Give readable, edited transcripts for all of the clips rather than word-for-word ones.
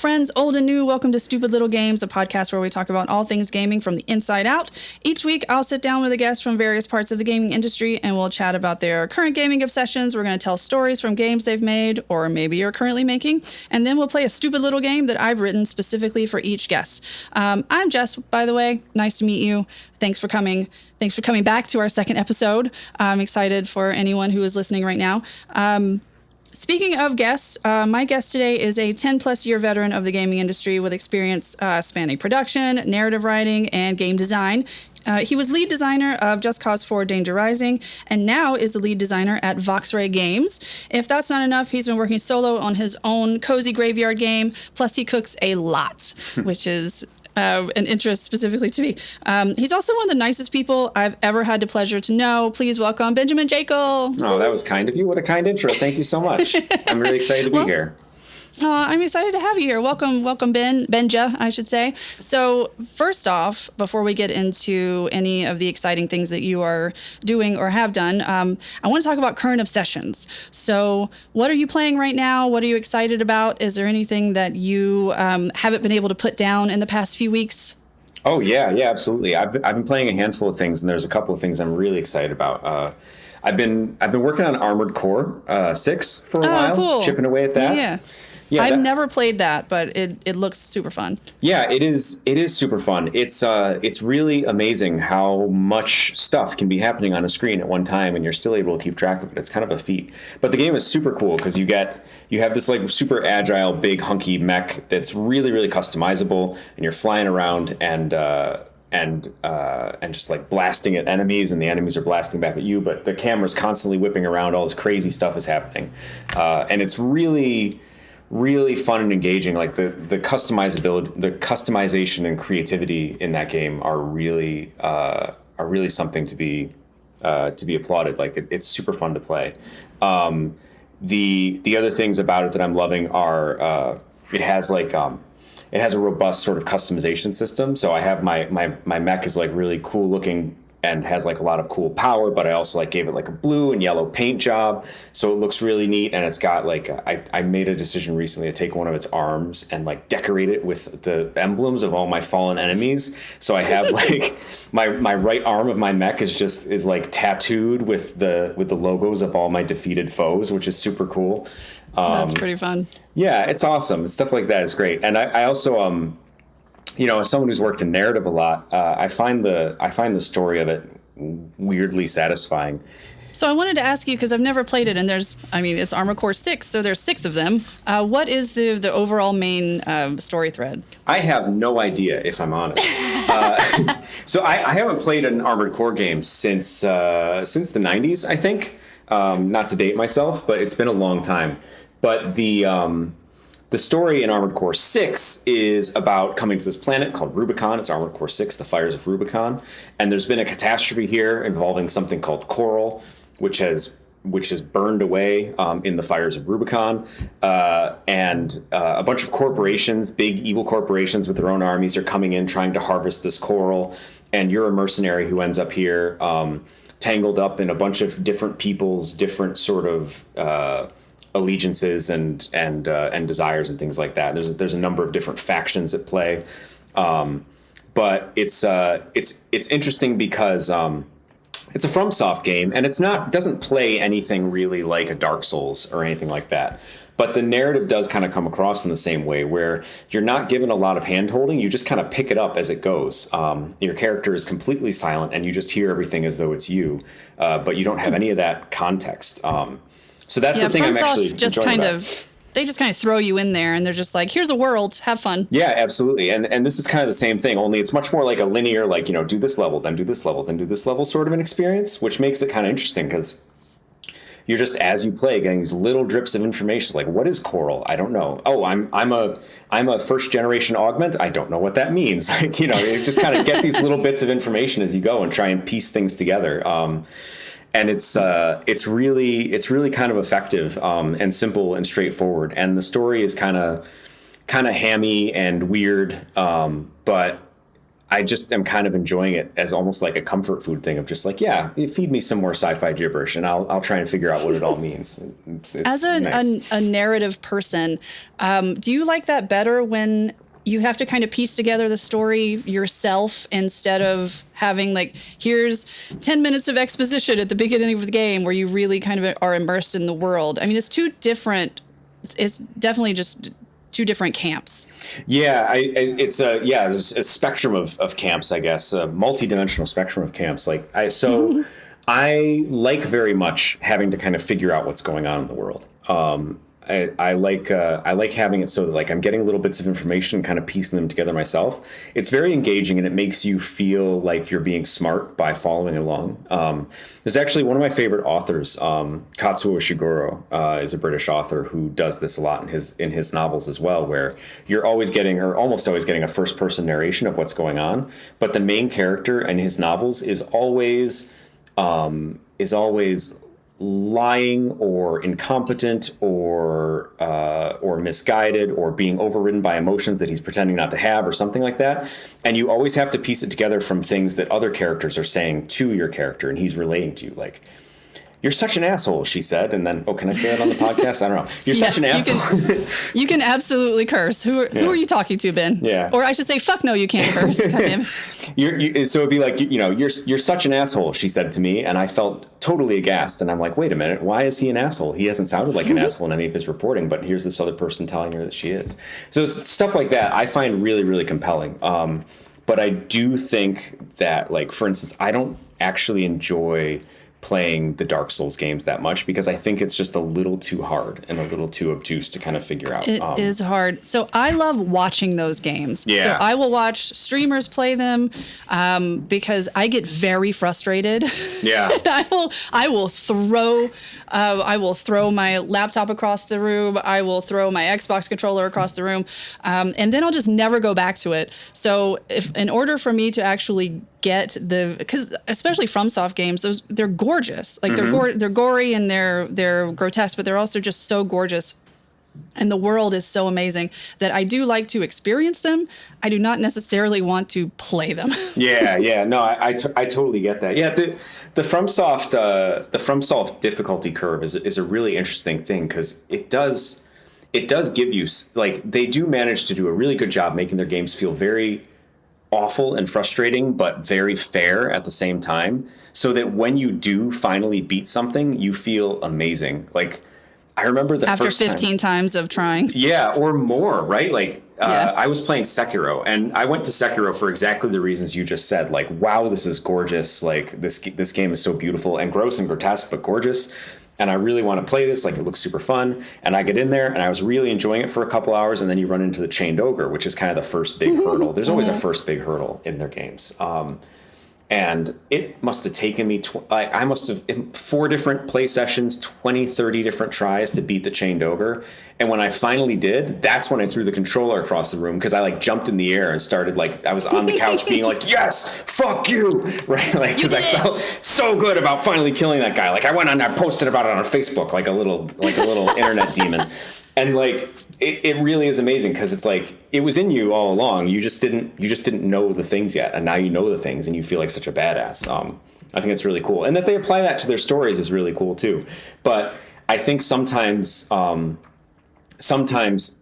friends, old and new, welcome to Stupid Little Games, a podcast where we talk about all things gaming from the inside out. Each week, I'll sit down with a guest from various parts of the gaming industry, and we'll chat about their current gaming obsessions. We're going to tell stories from games they've made, or maybe you're currently making, and then we'll play a stupid little game that I've written specifically for each guest. I'm Jess, by the way. Nice to meet you. Thanks for coming. Thanks for coming back to our second episode. I'm excited for anyone who is listening right now. Speaking of guests, my guest today is a 10-plus year veteran of the gaming industry with experience spanning production, narrative writing, and game design. He was lead designer of Just Cause 4 Danger Rising, and now is the lead designer at Voxray Games. If that's not enough, he's been working solo on his own cozy graveyard game, plus he cooks a lot, which is an interest specifically to me. He's also one of the nicest people I've ever had the pleasure to know. Please welcome Benjamin Jaekle. Oh, that was kind of you. What a kind intro. Thank you so much. I'm really excited to be here. I'm excited to have you here. Welcome, Benja, I should say. So first off, before we get into any of the exciting things that you are doing or have done, I want to talk about current obsessions. So what are you playing right now? What are you excited about? Is there anything that you haven't been able to put down in the past few weeks? Oh, yeah, absolutely. I've been playing a handful of things, and there's a couple of things I'm really excited about. I've been working on Armored Core 6 for a while, cool. Chipping away at that. Yeah, I've never played that, but it looks super fun. Yeah, it is super fun. It's really amazing how much stuff can be happening on a screen at one time, and you're still able to keep track of it. It's kind of a feat. But the game is super cool because you have this like super agile, big, hunky mech that's really, really customizable, and you're flying around and just like blasting at enemies, and the enemies are blasting back at you. But the camera's constantly whipping around. All this crazy stuff is happening, and it's really fun and engaging. Like the customizability, the customization and creativity in that game are really something to be applauded. Like it's super fun to play. The other things about it that I'm loving are it has a robust sort of customization system. So I have my mech is like really cool looking and has like a lot of cool power, but I also like gave it like a blue and yellow paint job, so it looks really neat. And it's got like I made a decision recently to take one of its arms and like decorate it with the emblems of all my fallen enemies. So I have like my right arm of my mech is like tattooed with the logos of all my defeated foes, which is super cool. That's pretty fun. Yeah, it's awesome. Stuff like that is great. And I also as someone who's worked in narrative a lot, I find the story of it weirdly satisfying. So I wanted to ask you, because I've never played it, and it's Armored Core 6, so there's 6 of them. What is the overall main story thread? I have no idea, if I'm honest. So I haven't played an Armored Core game since the 90s, I think. Not to date myself, but it's been a long time. But the story in Armored Core 6 is about coming to this planet called Rubicon. It's Armored Core 6, the Fires of Rubicon. And there's been a catastrophe here involving something called coral, which has burned away in the Fires of Rubicon. And a bunch of corporations, big evil corporations with their own armies, are coming in trying to harvest this coral. And you're a mercenary who ends up here tangled up in a bunch of different people's different sort of allegiances and desires and things like that. There's a number of different factions at play, but it's interesting because it's a FromSoft game, and doesn't play anything really like a Dark Souls or anything like that. But the narrative does kind of come across in the same way, where you're not given a lot of hand-holding. You just kind of pick it up as it goes. Your character is completely silent, and you just hear everything as though it's you, but you don't have any of that context. So that's the thing I'm actually enjoying about. They just kind of throw you in there, and they're just like, here's a world, have fun. Yeah, absolutely. And this is kind of the same thing, only it's much more like a linear, like, do this level, then do this level, then do this level sort of an experience, which makes it kind of interesting because you're just, as you play, getting these little drips of information. Like, what is coral? I don't know. Oh, I'm a first generation augment. I don't know what that means. Like, you just kind of get these little bits of information as you go and try and piece things together. And it's really kind of effective and simple and straightforward. And the story is kind of hammy and weird, but I just am kind of enjoying it as almost like a comfort food thing of just like, yeah, feed me some more sci-fi gibberish and I'll try and figure out what it all means. It's As nice. a narrative person, do you like that better when you have to kind of piece together the story yourself instead of having like, here's 10 minutes of exposition at the beginning of the game where you really kind of are immersed in the world? I mean, it's definitely just two different camps. Yeah, it's a spectrum of camps, I guess, a multi-dimensional spectrum of camps. I like very much having to kind of figure out what's going on in the world. I like having it so that like I'm getting little bits of information, kind of piecing them together myself. It's very engaging and it makes you feel like you're being smart by following along. There's actually one of my favorite authors, Katsuo Ishiguro, is a British author who does this a lot in his novels as well, where you're always getting or almost always getting a first person narration of what's going on, but the main character in his novels is always lying or incompetent or misguided or being overridden by emotions that he's pretending not to have or something like that. And you always have to piece it together from things that other characters are saying to your character and he's relating to you. Like, you're such an asshole, she said. And then, can I say that on the podcast? I don't know. You're such an asshole. You can absolutely curse. Who are you talking to, Ben? Yeah. Or I should say, fuck no, you can't curse. So it'd be like, you're such an asshole, she said to me. And I felt totally aghast. And I'm like, wait a minute. Why is he an asshole? He hasn't sounded like an asshole in any of his reporting, but here's this other person telling her that she is. So stuff like that I find really, really compelling. But I do think that, like, for instance, I don't actually enjoy playing the Dark Souls games that much because I think it's just a little too hard and a little too obtuse to kind of figure out. It is hard. So I love watching those games. Yeah. So I will watch streamers play them because I get very frustrated. Yeah. I will throw my laptop across the room. I will throw my Xbox controller across the room. And then I'll just never go back to it. So in order for me to actually get because especially FromSoft games, they're gorgeous. Like they're gory and they're grotesque, but they're also just so gorgeous. And the world is so amazing that I do like to experience them. I do not necessarily want to play them. Yeah. No, I totally get that. Yeah, the FromSoft difficulty curve is a really interesting thing because it does give you, like, they do manage to do a really good job making their games feel very awful and frustrating, but very fair at the same time, so that when you do finally beat something, you feel amazing. Like, I remember after 15 times of trying. Yeah, or more, right? Like, I was playing Sekiro, and I went to Sekiro for exactly the reasons you just said. Like, wow, this is gorgeous. Like, this game is so beautiful and gross and grotesque, but gorgeous. And I really want to play this. Like, it looks super fun. And I get in there, and I was really enjoying it for a couple hours, and then you run into the Chained Ogre, which is kind of the first big hurdle. There's always a first big hurdle in their games. And it must have taken me, I must have, in 4 different play sessions, 20, 30 different tries to beat the Chained Ogre. And when I finally did, that's when I threw the controller across the room, because I, like, jumped in the air and started, like, I was on the couch being like, yes, fuck you, right? Like, because I felt so good about finally killing that guy. Like, I posted about it on Facebook, like a little internet demon. And, like, it really is amazing, because it's like, it was in you all along. You just didn't know the things yet, and now you know the things, and you feel like such a badass. I think it's really cool, and that they apply that to their stories is really cool too. But I think sometimes,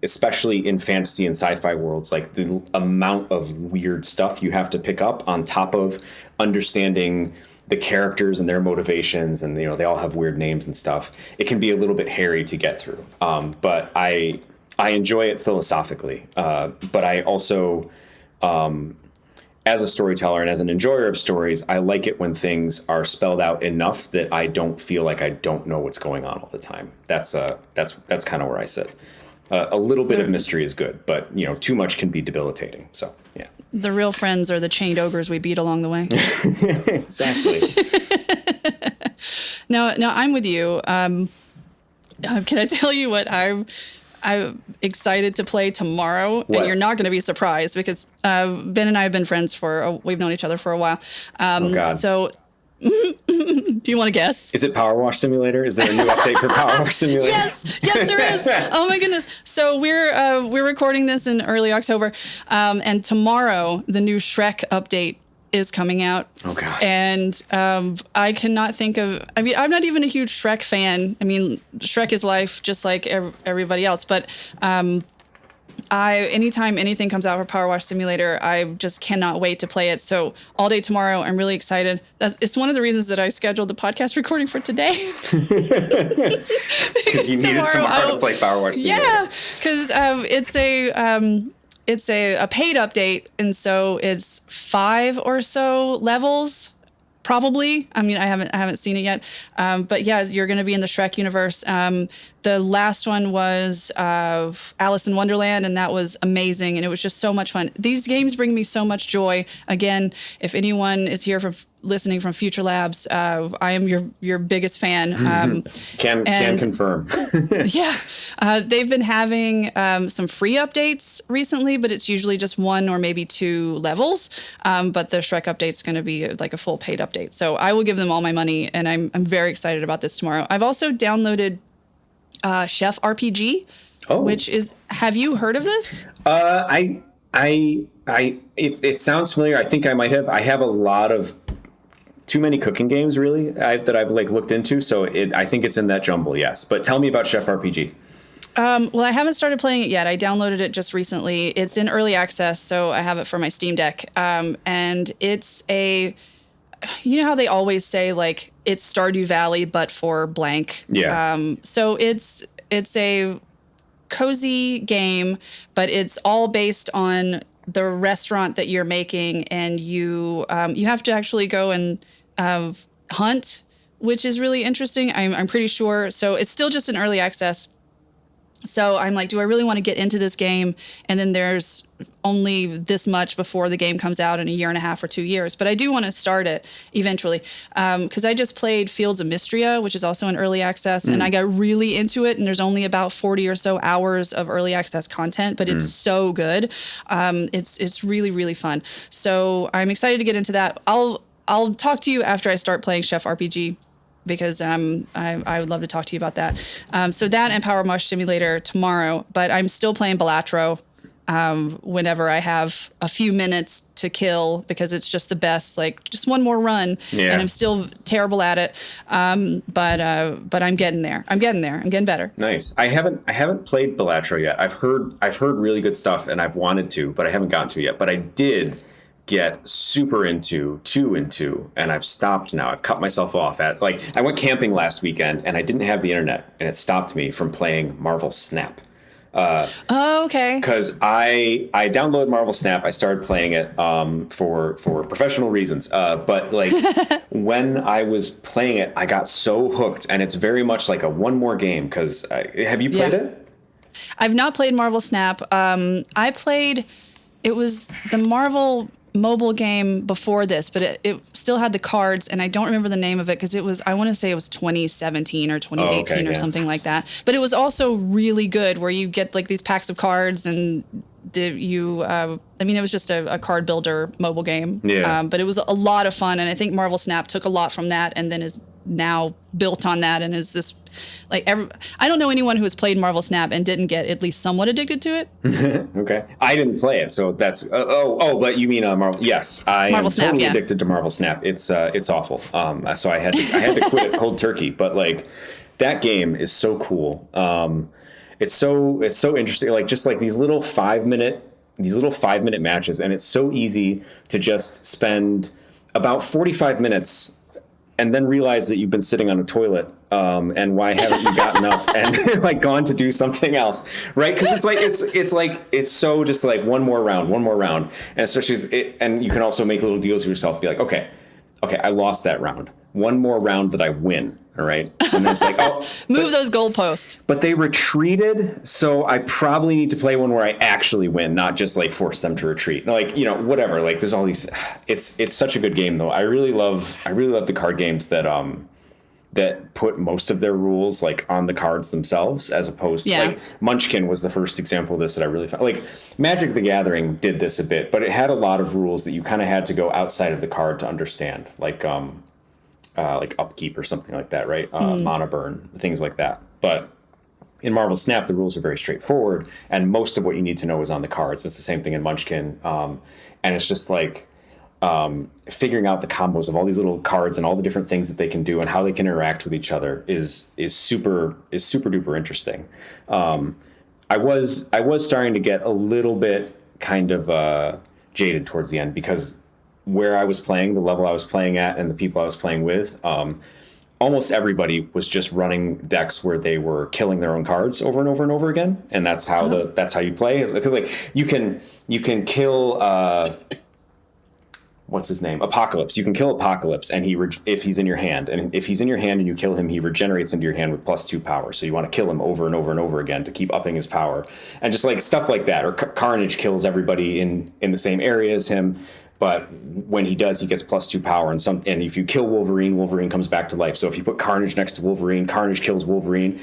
especially in fantasy and sci-fi worlds, like, the amount of weird stuff you have to pick up on top of understanding the characters and their motivations, and, you know, they all have weird names and stuff. It can be a little bit hairy to get through. But I enjoy it philosophically. But I also, as a storyteller and as an enjoyer of stories, I like it when things are spelled out enough that I don't feel like I don't know what's going on all the time. That's kind of where I sit. A little bit of mystery is good, but, you know, too much can be debilitating. So, yeah. The real friends are the chained ogres we beat along the way. Exactly. Now I'm with you. Can I tell you what I'm excited to play tomorrow? What? And you're not going to be surprised, because Ben and I have been friends we've known each other for a while. Oh, God. So Do you want to guess? Is it Power Wash Simulator? Is there a new update for Power Wash Simulator? Yes, there is. Oh my goodness! So we're recording this in early October, and tomorrow the new Shrek update is coming out. Oh God! And I cannot think of. I mean, I'm not even a huge Shrek fan. I mean, Shrek is life, just like everybody else. But anytime anything comes out for Power Wash Simulator, I just cannot wait to play it. So all day tomorrow, I'm really excited. It's one of the reasons that I scheduled the podcast recording for today. Because you needed tomorrow to play Power Wash Simulator. Yeah, because it's a paid update, and so it's 5 or so levels. Probably. I mean, I haven't seen it yet. But yeah, you're going to be in the Shrek universe. The last one was Alice in Wonderland, and that was amazing. And it was just so much fun. These games bring me so much joy. Again, if anyone is here from listening from Future Labs, I am your biggest fan. Can confirm. Yeah. They've been having some free updates recently, but it's usually just 1 or maybe 2 levels. But the Shrek update's going to be like a full paid update. So I will give them all my money, and I'm very excited about this tomorrow. I've also downloaded Chef RPG, which is, have you heard of this? It sounds familiar. I think I might have. I have a lot of too many cooking games really that I've like looked into. So I think it's in that jumble. Yes. But tell me about Chef RPG. Well, I haven't started playing it yet. I downloaded it just recently. It's in early access, so I have it for my Steam Deck. And it's you know how they always say like it's Stardew Valley but for blank. Yeah. So it's a cozy game, but it's all based on the restaurant that you're making, and you have to actually go and hunt, which is really interesting. I'm pretty sure. So it's still just in early access. So I'm like, do I really want to get into this game? And then there's only this much before the game comes out in a year and a half or 2 years. But I do want to start it eventually, because I just played Fields of Mystria, which is also in early access, and I got really into it. And there's only about 40 or so hours of early access content, but it's so good. It's really, really fun. So I'm excited to get into that. I'll talk to you after I start playing Chef RPG, because I would love to talk to you about that. So that and Power Wash Simulator tomorrow, but I'm still playing Balatro whenever I have a few minutes to kill, because it's just the best, like just one more run. Yeah. And I'm still terrible at it. But I'm getting there. I'm getting better. Nice. I haven't played Balatro yet. I've heard really good stuff, and I've wanted to, but I haven't gotten to it yet. But I did get super into 2 and I've stopped now. I've cut myself off at, like, I went camping last weekend and I didn't have the internet, and it stopped me from playing Marvel Snap. Okay. Because I downloaded Marvel Snap. I started playing it for professional reasons. But like when I was playing it, I got so hooked, and it's very much like a one more game. Because have you played it? I've not played Marvel Snap. It was the Marvel mobile game before this, but it still had the cards, and I don't remember the name of it because I want to say it was 2017 or 2018 or something like that. But it was also really good, where you get like these packs of cards, and it was just a card builder mobile game. Yeah. But it was a lot of fun, and I think Marvel Snap took a lot from that, and then is now built on that, and is this like I don't know anyone who has played Marvel Snap and didn't get at least somewhat addicted to it. Okay, I didn't play it, so that's but you mean Marvel? Yes, I am totally addicted to Marvel Snap. It's awful. So I had to quit it cold turkey. But like that game is so cool. It's so interesting. Like just like these little 5-minute matches, and it's so easy to just spend about 45 minutes and then realize that you've been sitting on a toilet, and why haven't you gotten up and like gone to do something else, right? Because it's so just like one more round, and especially and you can also make little deals with yourself, be like, okay, I lost that round, one more round that I win. All right. And then it's like, move those goalposts. But they retreated, so I probably need to play one where I actually win, not just like force them to retreat. Like, whatever. Like there's all these. It's such a good game though. I really love the card games that put most of their rules like on the cards themselves, as opposed to like Munchkin was the first example of this that I really found. Like Magic the Gathering did this a bit, but it had a lot of rules that you kind of had to go outside of the card to understand. like upkeep or something like that, right? Mana burn, things like that. But in Marvel Snap, the rules are very straightforward, and most of what you need to know is on the cards. It's the same thing in Munchkin, and it's just like figuring out the combos of all these little cards and all the different things that they can do and how they can interact with each other is super duper interesting. I was starting to get a little bit kind of jaded towards the end because where I was playing, the level I was playing at, and the people I was playing with, almost everybody was just running decks where they were killing their own cards over and over and over again, and that's how that's how you play. Because like you can kill what's his name? Apocalypse. You can kill Apocalypse, and if he's in your hand, and if he's in your hand and you kill him, he regenerates into your hand with +2 power. So you want to kill him over and over and over again to keep upping his power, and just like stuff like that. Or Carnage kills everybody in the same area as him, but when he does, he gets +2 power. And if you kill Wolverine, Wolverine comes back to life. So if you put Carnage next to Wolverine, Carnage kills Wolverine.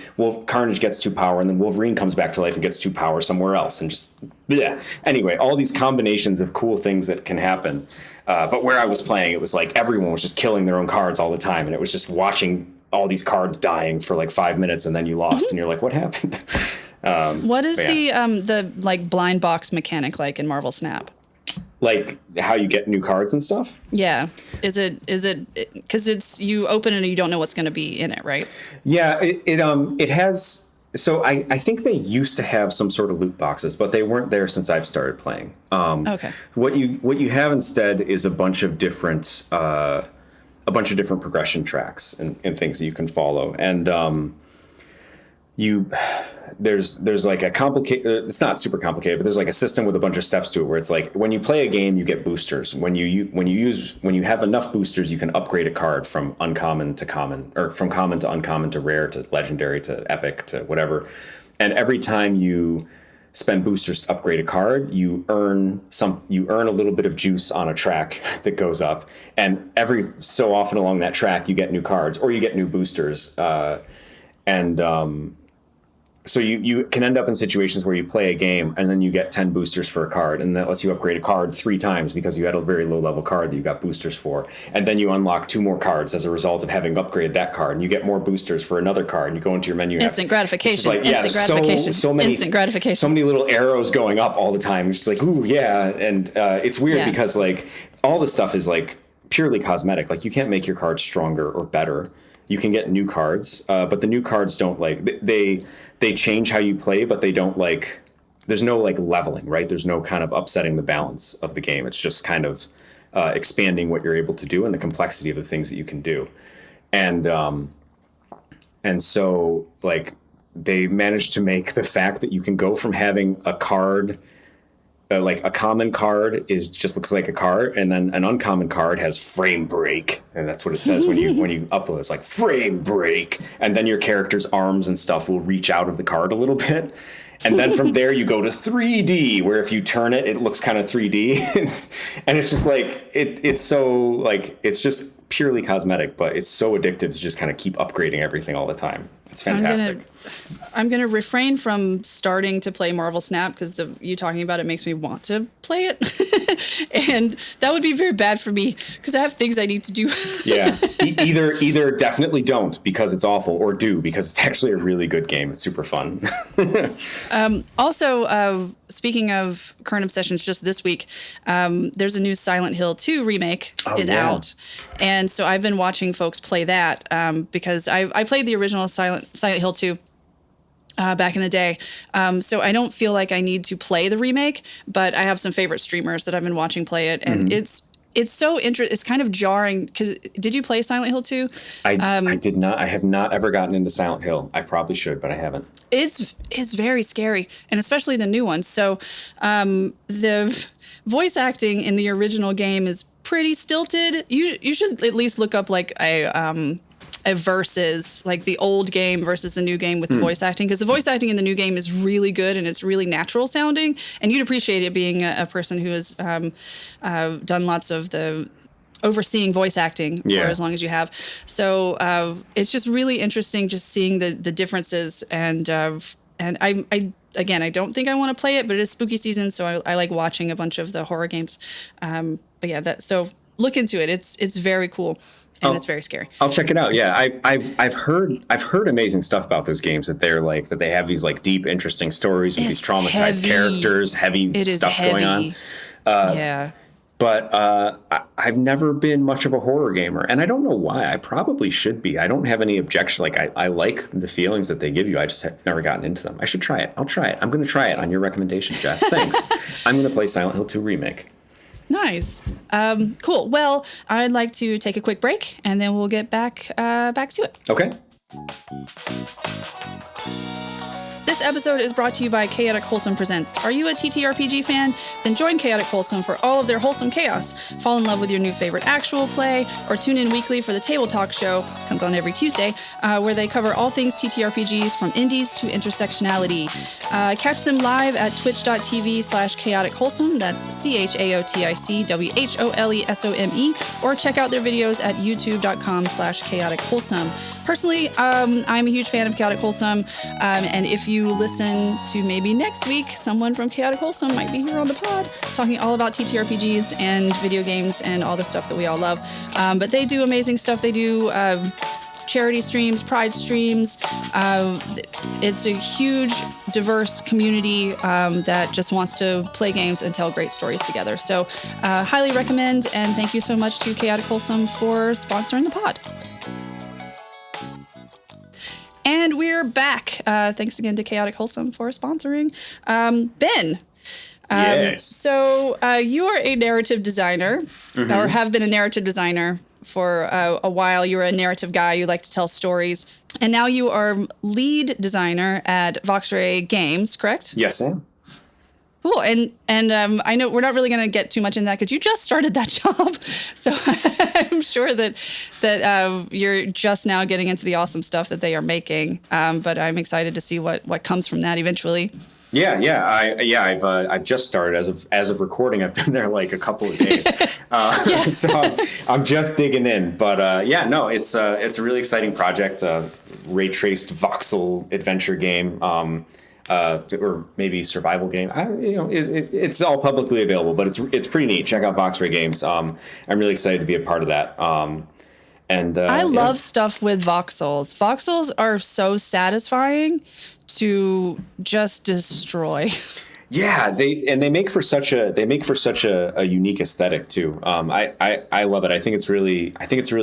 Carnage gets 2 power, and then Wolverine comes back to life and gets 2 power somewhere else, and just bleh. Anyway, all these combinations of cool things that can happen. But where I was playing, it was like everyone was just killing their own cards all the time, and it was just watching all these cards dying for like 5 minutes, and then you lost, and you're like, what happened? What is the like blind box mechanic like in Marvel Snap? Like how you get new cards and stuff? Yeah. Is it because it's you open it and you don't know what's going to be in it, right? Yeah, it has. So I think they used to have some sort of loot boxes, but they weren't there since I've started playing. Okay. What you have instead is a bunch of different progression tracks and things that you can follow, and there's like a complicated, it's not super complicated, but there's like a system with a bunch of steps to it where it's like when you play a game, you get boosters. When you have enough boosters, you can upgrade a card from uncommon to common, or from common to uncommon to rare to legendary to epic to whatever. And every time you spend boosters to upgrade a card, you earn a little bit of juice on a track that goes up. And every so often along that track, you get new cards or you get new boosters. So you can end up in situations where you play a game and then you get 10 boosters for a card, and that lets you upgrade a card 3 times because you had a very low level card that you got boosters for. And then you unlock 2 more cards as a result of having upgraded that card, and you get more boosters for another card, and you go into your menu. Instant gratification. Like, yeah, instant gratification. So many, instant gratification. So many little arrows going up all the time. It's like, ooh, yeah. And it's weird because like all this stuff is like purely cosmetic. Like you can't make your cards stronger or better. You can get new cards, but the new cards don't like they change how you play, but they don't like. There's no like leveling, right? There's no kind of upsetting the balance of the game. It's just kind of expanding what you're able to do and the complexity of the things that you can do, and so like they managed to make the fact that you can go from having a card. Like a common card just looks like a card, and then an uncommon card has frame break, and that's what it says when you upload. It's like frame break, and then your character's arms and stuff will reach out of the card a little bit, and then from there you go to 3D, where if you turn it, it looks kind of 3D, and it's just like it's so like it's just purely cosmetic, but it's so addictive to just kind of keep upgrading everything all the time. It's fantastic. I'm gonna refrain from starting to play Marvel Snap because you talking about it makes me want to play it, and that would be very bad for me because I have things I need to do. Yeah, either definitely don't because it's awful, or do because it's actually a really good game. It's super fun. Also, speaking of current obsessions, just this week, there's a new Silent Hill 2 remake out, and so I've been watching folks play that because I played the original Silent Hill 2 back in the day. So I don't feel like I need to play the remake, but I have some favorite streamers that I've been watching play it, and it's so interesting. It's kind of jarring. Did you play Silent Hill 2? I did not. I have not ever gotten into Silent Hill. I probably should, but I haven't. It's very scary, and especially the new ones. So the voice acting in the original game is pretty stilted. You should at least look up like a versus, like the old game versus the new game with the voice acting, because the voice acting in the new game is really good and it's really natural sounding, and you'd appreciate it being a person who has done lots of the overseeing voice acting for as long as you have. So it's just really interesting just seeing the differences, and I again, I don't think I want to play it, but it is spooky season, so I like watching a bunch of the horror games. But yeah, so look into it. It's very cool. and it's very scary. I'll check it out. Yeah, I've heard amazing stuff about those games, that they have these like deep, interesting stories with these traumatized characters, heavy stuff going on. Yeah. But I've never been much of a horror gamer, and I don't know why. I probably should be. I don't have any objection. Like I like the feelings that they give you. I just have never gotten into them. I should try it. I'll try it. I'm going to try it on your recommendation, Jess. Thanks. I'm going to play Silent Hill 2 Remake. Nice. Cool. Well, I'd like to take a quick break, and then we'll get back to it. Okay. This episode is brought to you by Chaotic Wholesome Presents. Are you a TTRPG fan? Then join Chaotic Wholesome for all of their wholesome chaos. Fall in love with your new favorite actual play, or tune in weekly for the Table Talk Show, comes on every Tuesday, where they cover all things TTRPGs from indies to intersectionality. Catch them live at twitch.tv/chaotic wholesome. That's CHAOTICWHOLESOME, or check out their videos at youtube.com/chaotic wholesome. Personally, I'm a huge fan of Chaotic Wholesome, and if you listen to maybe next week, someone from Chaotic Wholesome might be here on the pod talking all about TTRPGs and video games and all the stuff that we all love. But they do amazing stuff. They do charity streams, pride streams. It's a huge, diverse community that just wants to play games and tell great stories together. So highly recommend, and thank you so much to Chaotic Wholesome for sponsoring the pod. And we're back. Thanks again to Chaotic Wholesome for sponsoring. Ben. Yes. So you are a narrative designer, or have been a narrative designer for a while. You're a narrative guy. You like to tell stories. And now you are lead designer at Voxray Games, correct? Yes, I am. Cool. And I know we're not really going to get too much in that because you just started that job. So I'm sure that you're just now getting into the awesome stuff that they are making. But I'm excited to see what comes from that eventually. I've just started as of recording. I've been there like a couple of days. So I'm just digging in. But it's a really exciting project. Ray traced voxel adventure game. Or maybe survival game. It's all publicly available, but it's pretty neat. Check out Voxray Games. I'm really excited to be a part of that. I love stuff with voxels. Voxels are so satisfying to just destroy. Yeah, they make for such a unique aesthetic too. I love it. I think it's really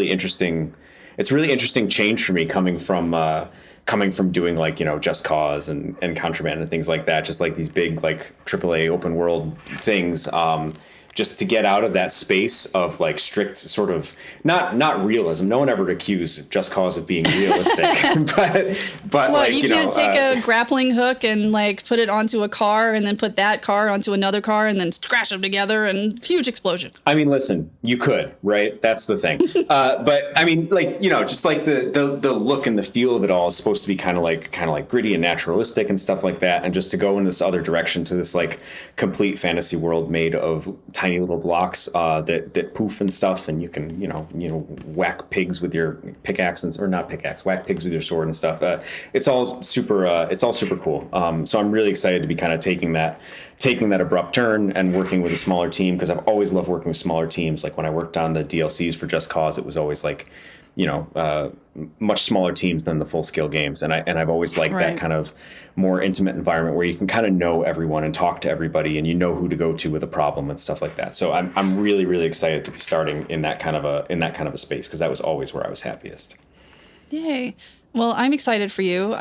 interesting. It's a really interesting change for me coming from doing like, Just Cause and Contraband and things like that, just like these big like AAA open world things, just to get out of that space of like strict sort of not realism. No one ever accused Just Cause of being realistic, but well, like, you can't take a grappling hook and like put it onto a car and then put that car onto another car and then crash them together and huge explosion. I mean, listen, you could, right? That's the thing. But I mean, like, just like the look and the feel of it all is supposed to be kind of like gritty and naturalistic and stuff like that. And just to go in this other direction to this like complete fantasy world made of tiny little blocks that poof and stuff, and you can whack pigs with your pickaxe, or not pickaxe, whack pigs with your sword and stuff. It's all super cool. So I'm really excited to be kind of taking that abrupt turn and working with a smaller team, because I've always loved working with smaller teams. Like when I worked on the DLCs for Just Cause, it was always like much smaller teams than the full scale games, and I've always liked that kind of more intimate environment where you can kind of know everyone and talk to everybody, and who to go to with a problem and stuff like that. So I'm really, really excited to be starting in that kind of a space, because that was always where I was happiest. Yay. Well, I'm excited for you.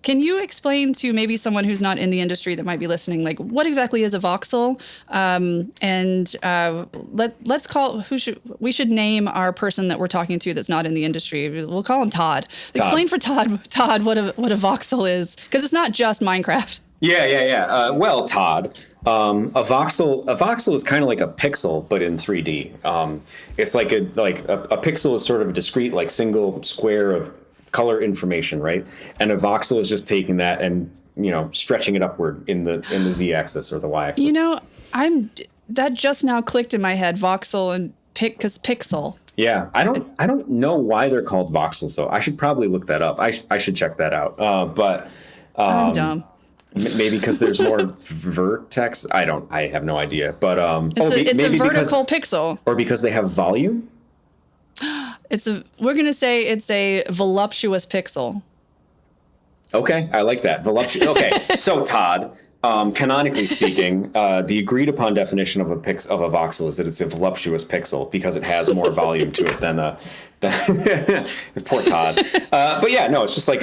Can you explain to maybe someone who's not in the industry that might be listening, like what exactly is a voxel? We should name our person that we're talking to that's not in the industry. We'll call him Todd. Explain for Todd what a voxel is, because it's not just Minecraft. Yeah. Well, Todd, a voxel is kind of like a pixel, but in 3D. It's like a pixel is sort of a discrete, like single square of color information, right? And a voxel is just taking that and stretching it upward in the z-axis or the y-axis. That just now clicked in my head, voxel and because pixel. Yeah, I don't know why they're called voxels though. I should probably look that up. I should check that out. But I'm dumb. Maybe because there's more vertex. I have no idea. But it's a vertical pixel. Or because they have volume. We're going to say it's a voluptuous pixel. Okay, I like that. Voluptuous. Okay, so Todd, canonically speaking, the agreed upon definition of a voxel is that it's a voluptuous pixel because it has more volume to it than poor Todd. But yeah, no, it's just like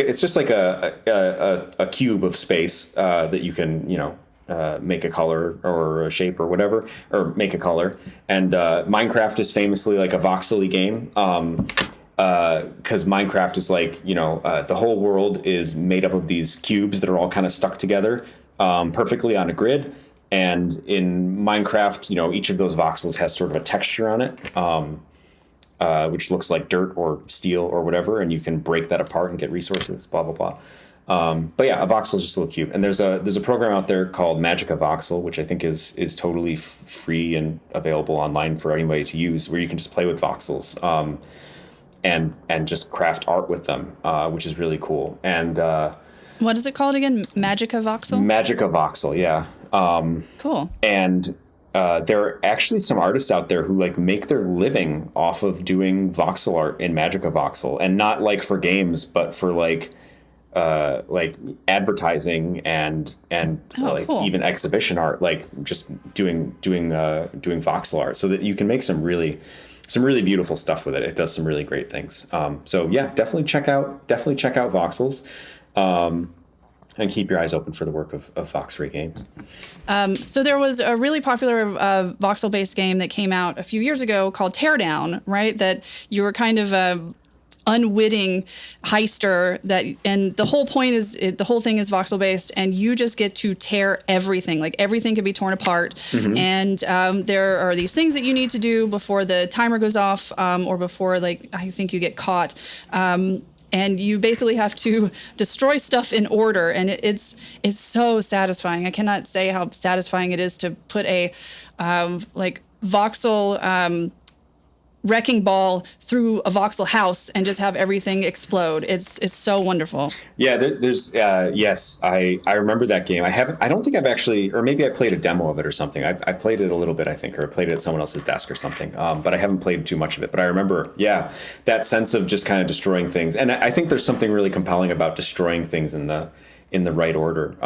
a cube of space that you can make a color or a shape or whatever, or make a color. And Minecraft is famously like a voxely game. Because Minecraft is like, the whole world is made up of these cubes that are all kind of stuck together perfectly on a grid. And in Minecraft, each of those voxels has sort of a texture on it, which looks like dirt or steel or whatever. And you can break that apart and get resources, blah, blah, blah. But yeah, a voxel is just a little cube. And there's a program out there called Magica Voxel, which I think is totally free and available online for anybody to use, where you can just play with voxels. And just craft art with them, which is really cool. And what is it called again? Magica Voxel? Magica Voxel, yeah. Cool. And there are actually some artists out there who make their living off of doing voxel art in Magica Voxel, and not for games, but for advertising and cool. Even exhibition art, just doing voxel art, so that you can make some really beautiful stuff with it. It does some really great things. So yeah, definitely check out voxels, and keep your eyes open for the work of Vox-Ray Games. So there was a really popular voxel-based game that came out a few years ago called Teardown, right? That you were kind of a unwitting heister and the whole point is the whole thing is voxel based, and you just get to tear everything. Everything can be torn apart. Mm-hmm. And there are these things that you need to do before the timer goes off, or before I think you get caught. And you basically have to destroy stuff in order, and it's so satisfying. I cannot say how satisfying it is to put a voxel wrecking ball through a voxel house and just have everything explode. It's so wonderful. Yeah, there's yes, I remember that game. I don't think I've actually, or maybe I played a demo of it or something. I played it a little bit, I think, or I played it at someone else's desk or something. But I haven't played too much of it. But I remember, yeah, that sense of just kind of destroying things. And I think there's something really compelling about destroying things in the right order.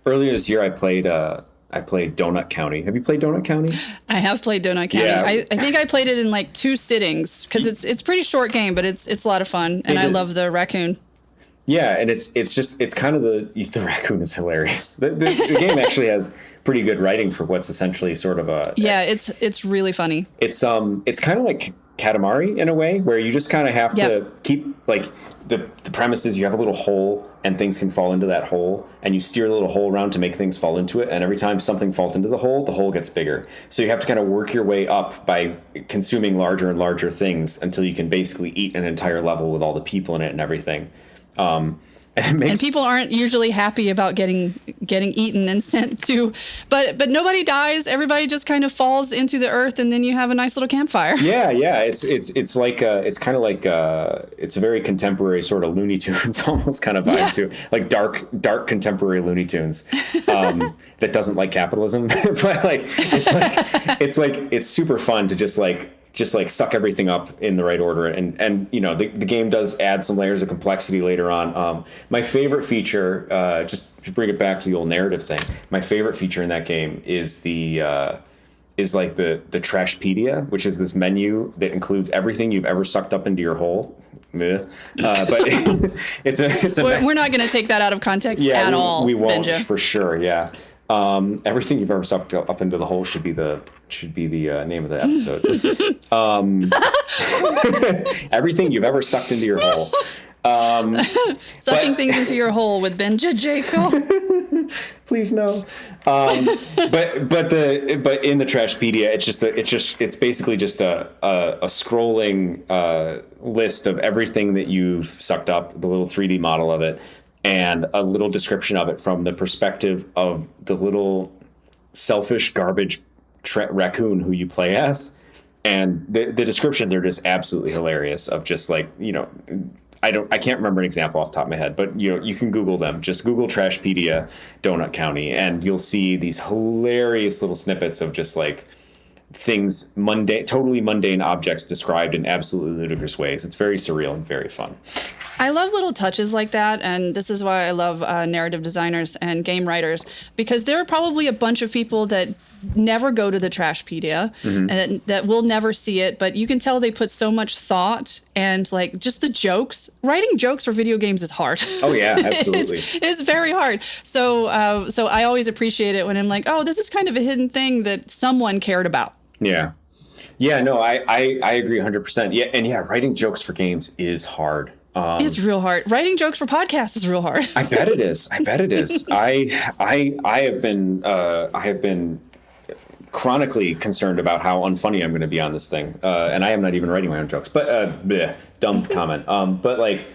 Earlier this year, I played Donut County. Have you played Donut County? I have played Donut County. Yeah. I think I played it in 2 sittings because it's pretty short game, but it's a lot of fun, and I love the raccoon. Yeah, and it's kind of the raccoon is hilarious. The game actually has pretty good writing for what's essentially sort of a it's really funny. It's kind of like Katamari in a way, where you just kind of have to keep the premise is you have a little hole and things can fall into that hole, and you steer the little hole around to make things fall into it, and every time something falls into the hole gets bigger. So you have to kind of work your way up by consuming larger and larger things until you can basically eat an entire level with all the people in it and everything. And people aren't usually happy about getting eaten and sent to, but nobody dies. Everybody just kind of falls into the earth, and then you have a nice little campfire. Yeah. It's kind of like it's a very contemporary sort of Looney Tunes almost kind of vibe too, like dark contemporary Looney Tunes that doesn't like capitalism, but it's super fun to just suck everything up in the right order. And the game does add some layers of complexity later on. My favorite feature, just to bring it back to the old narrative thing, my favorite feature in that game is the Trashpedia, which is this menu that includes everything you've ever sucked up into your hole. But it's a we're not going to take that out of context at all. We won't, Benja. For sure. Yeah. Everything you've ever sucked up into the hole should be the name of the episode. Everything you've ever sucked into your hole. Sucking things into your hole with Benjamin Jaekle. Please no. But in the Trashpedia, it's basically just a scrolling list of everything that you've sucked up, the little 3D model of it, and a little description of it from the perspective of the little selfish garbage raccoon who you play as. And the description, they're just absolutely hilarious of just I can't remember an example off the top of my head, but you can Google them. Just Google Trashpedia Donut County, and you'll see these hilarious little snippets of just things, totally mundane objects described in absolutely ludicrous ways. It's very surreal and very fun. I love little touches like that, and this is why I love narrative designers and game writers, because there are probably a bunch of people that never go to the Trashpedia and that will never see it, but you can tell they put so much thought and like just the jokes. Writing jokes for video games is hard. Oh yeah, absolutely. it's very hard. So I always appreciate it when I'm like, oh, this is kind of a hidden thing that someone cared about. Yeah. Yeah, no, I agree 100%. Yeah, and yeah, writing jokes for games is hard. It's real hard. Writing jokes for podcasts is real hard. I bet it is. I have been chronically concerned about how unfunny I'm going to be on this thing, and I am not even writing my own jokes. But dumb comment. But like,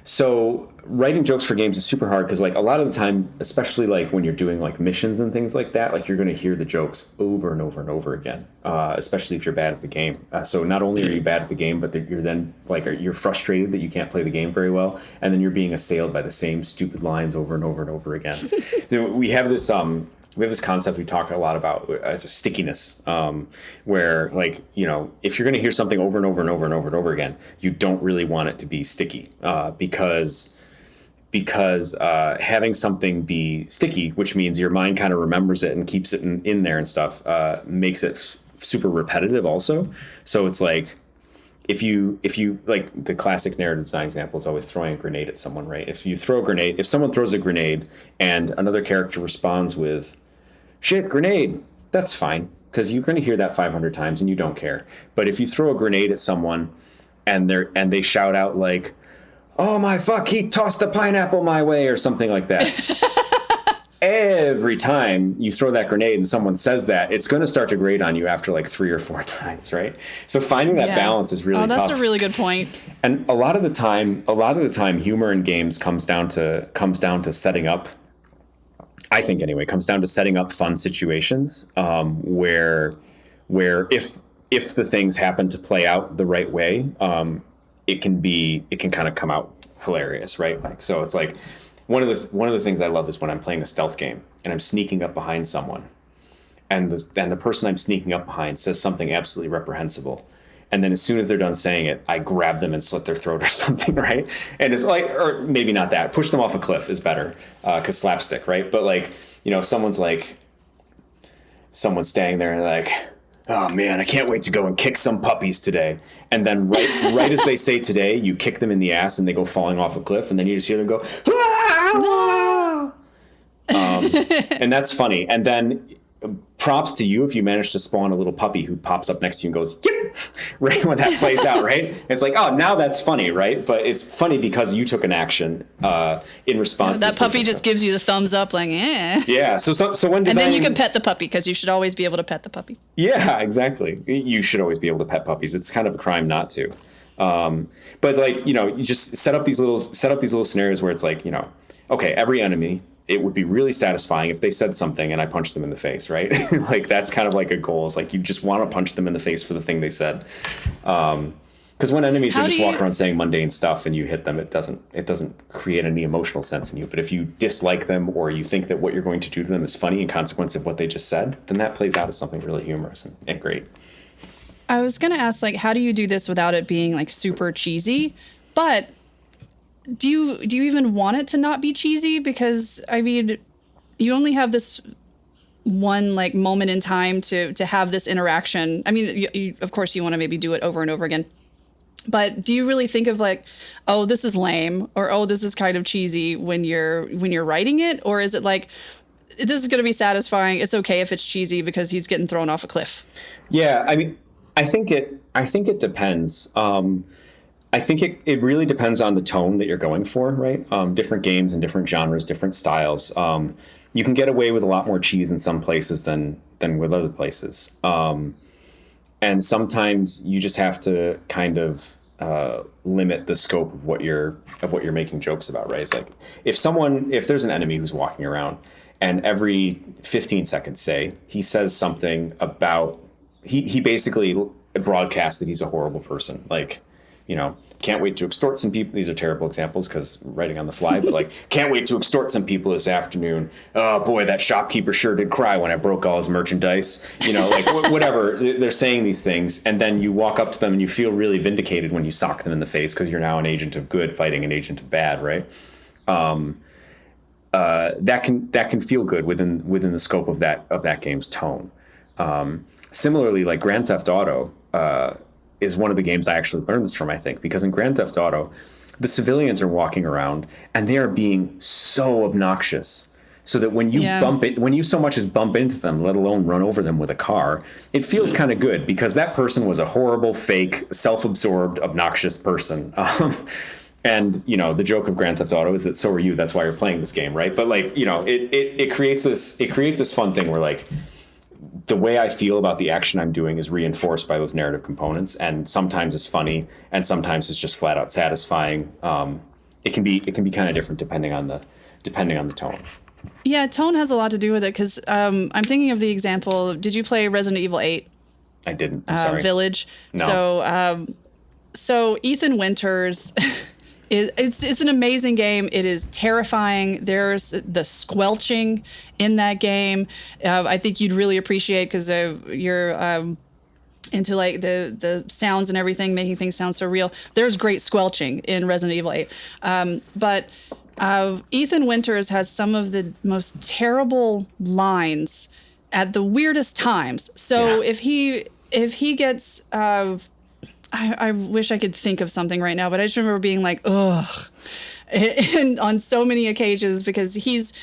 so writing jokes for games is super hard because like a lot of the time, especially like when you're doing like missions and things like that, like you're going to hear the jokes over and over and over again, especially if you're bad at the game. So not only are you bad at the game, but you're then like you're frustrated that you can't play the game very well, and then you're being assailed by the same stupid lines over and over and over again. So we have this concept we talk a lot about as a stickiness, where like, you know, if you're going to hear something over and over and over and over and over again, you don't really want it to be sticky, because having something be sticky, which means your mind kind of remembers it and keeps it in there and stuff, makes it super repetitive also. So it's like, if you like the classic narrative design example is always throwing a grenade at someone, right? If someone throws a grenade and another character responds with, shit, grenade, that's fine, because you're going to hear that 500 times and you don't care. But if you throw a grenade at someone and they shout out like, oh my fuck, he tossed a pineapple my way or something like that. Every time you throw that grenade and someone says that, it's going to start to grate on you after like 3 or 4 times, right? So finding that balance is really tough. Oh, that's a really good point. And a lot of the time, humor in games comes down to setting up. I think anyway, comes down to setting up fun situations where if the things happen to play out the right way, it can kind of come out hilarious, right? Like, so it's like one of the things I love is when I'm playing a stealth game and I'm sneaking up behind someone, and the person I'm sneaking up behind says something absolutely reprehensible, and then as soon as they're done saying it, I grab them and slit their throat or something, right? And it's like, or maybe not that, push them off a cliff is better, because slapstick, right? But like, you know, someone's standing there and like, oh man, I can't wait to go and kick some puppies today. And then right as they say today, you kick them in the ass and they go falling off a cliff, and then you just hear them go, ah! And that's funny. And then props to you if you manage to spawn a little puppy who pops up next to you and goes, yip! Right when that plays out, right? It's like, oh, now that's funny, right? But it's funny because you took an action in response. That puppy just gives you the thumbs up, like, eh. Yeah. So when designing, and then you can pet the puppy, because you should always be able to pet the puppies. Yeah, exactly. You should always be able to pet puppies. It's kind of a crime not to. But like, you know, you just set up these little scenarios where it's like, you know, okay, every enemy, it would be really satisfying if they said something and I punched them in the face, right? Like, that's kind of like a goal. It's like, you just want to punch them in the face for the thing they said. Because when enemies are just walking around saying mundane stuff and you hit them, it doesn't create any emotional sense in you. But if you dislike them, or you think that what you're going to do to them is funny in consequence of what they just said, then that plays out as something really humorous and great. I was going to ask, like, how do you do this without it being like super cheesy? But do you even want it to not be cheesy? Because I mean, you only have this one like moment in time to have this interaction. I mean, you, of course you want to maybe do it over and over again, but do you really think of like, oh, this is lame, or oh, this is kind of cheesy when you're writing it? Or is it like, this is going to be satisfying, it's okay if it's cheesy because he's getting thrown off a cliff? Yeah, I mean, I think it depends. I think it really depends on the tone that you're going for, right? Different games and different genres, different styles. You can get away with a lot more cheese in some places than with other places. And sometimes you just have to kind of limit the scope of what you're making jokes about, right? It's like if there's an enemy who's walking around and every 15 seconds, say, he says something about, he basically broadcasts that he's a horrible person. Like, can't wait to extort some people. These are terrible examples because writing on the fly, but like, can't wait to extort some people this afternoon. Oh boy, that shopkeeper sure did cry when I broke all his merchandise. Like whatever. They're saying these things, and then you walk up to them and you feel really vindicated when you sock them in the face because you're now an agent of good fighting an agent of bad, right? That can feel good within the scope of that game's tone. Similarly, like Grand Theft Auto is one of the games I actually learned this from, I think, because in Grand Theft Auto, the civilians are walking around and they are being so obnoxious, so that when you when you so much as bump into them, let alone run over them with a car, it feels kind of good because that person was a horrible, fake, self-absorbed, obnoxious person. And, the joke of Grand Theft Auto is that so are you. That's why you're playing this game, right? But like, it creates this fun thing where like the way I feel about the action I'm doing is reinforced by those narrative components. And sometimes it's funny and sometimes it's just flat out satisfying. It can be kind of different depending on the tone. Yeah, tone has a lot to do with it because I'm thinking of the example. Did you play Resident Evil 8? I didn't. I'm sorry. Village. No. So Ethan Winters. It's an amazing game. It is terrifying. There's the squelching in that game. I think you'd really appreciate because you're into like the sounds and everything, making things sound so real. There's great squelching in Resident Evil 8. But Ethan Winters has some of the most terrible lines at the weirdest times. So if he gets I wish I could think of something right now, but I just remember being like, ugh, and on so many occasions because he's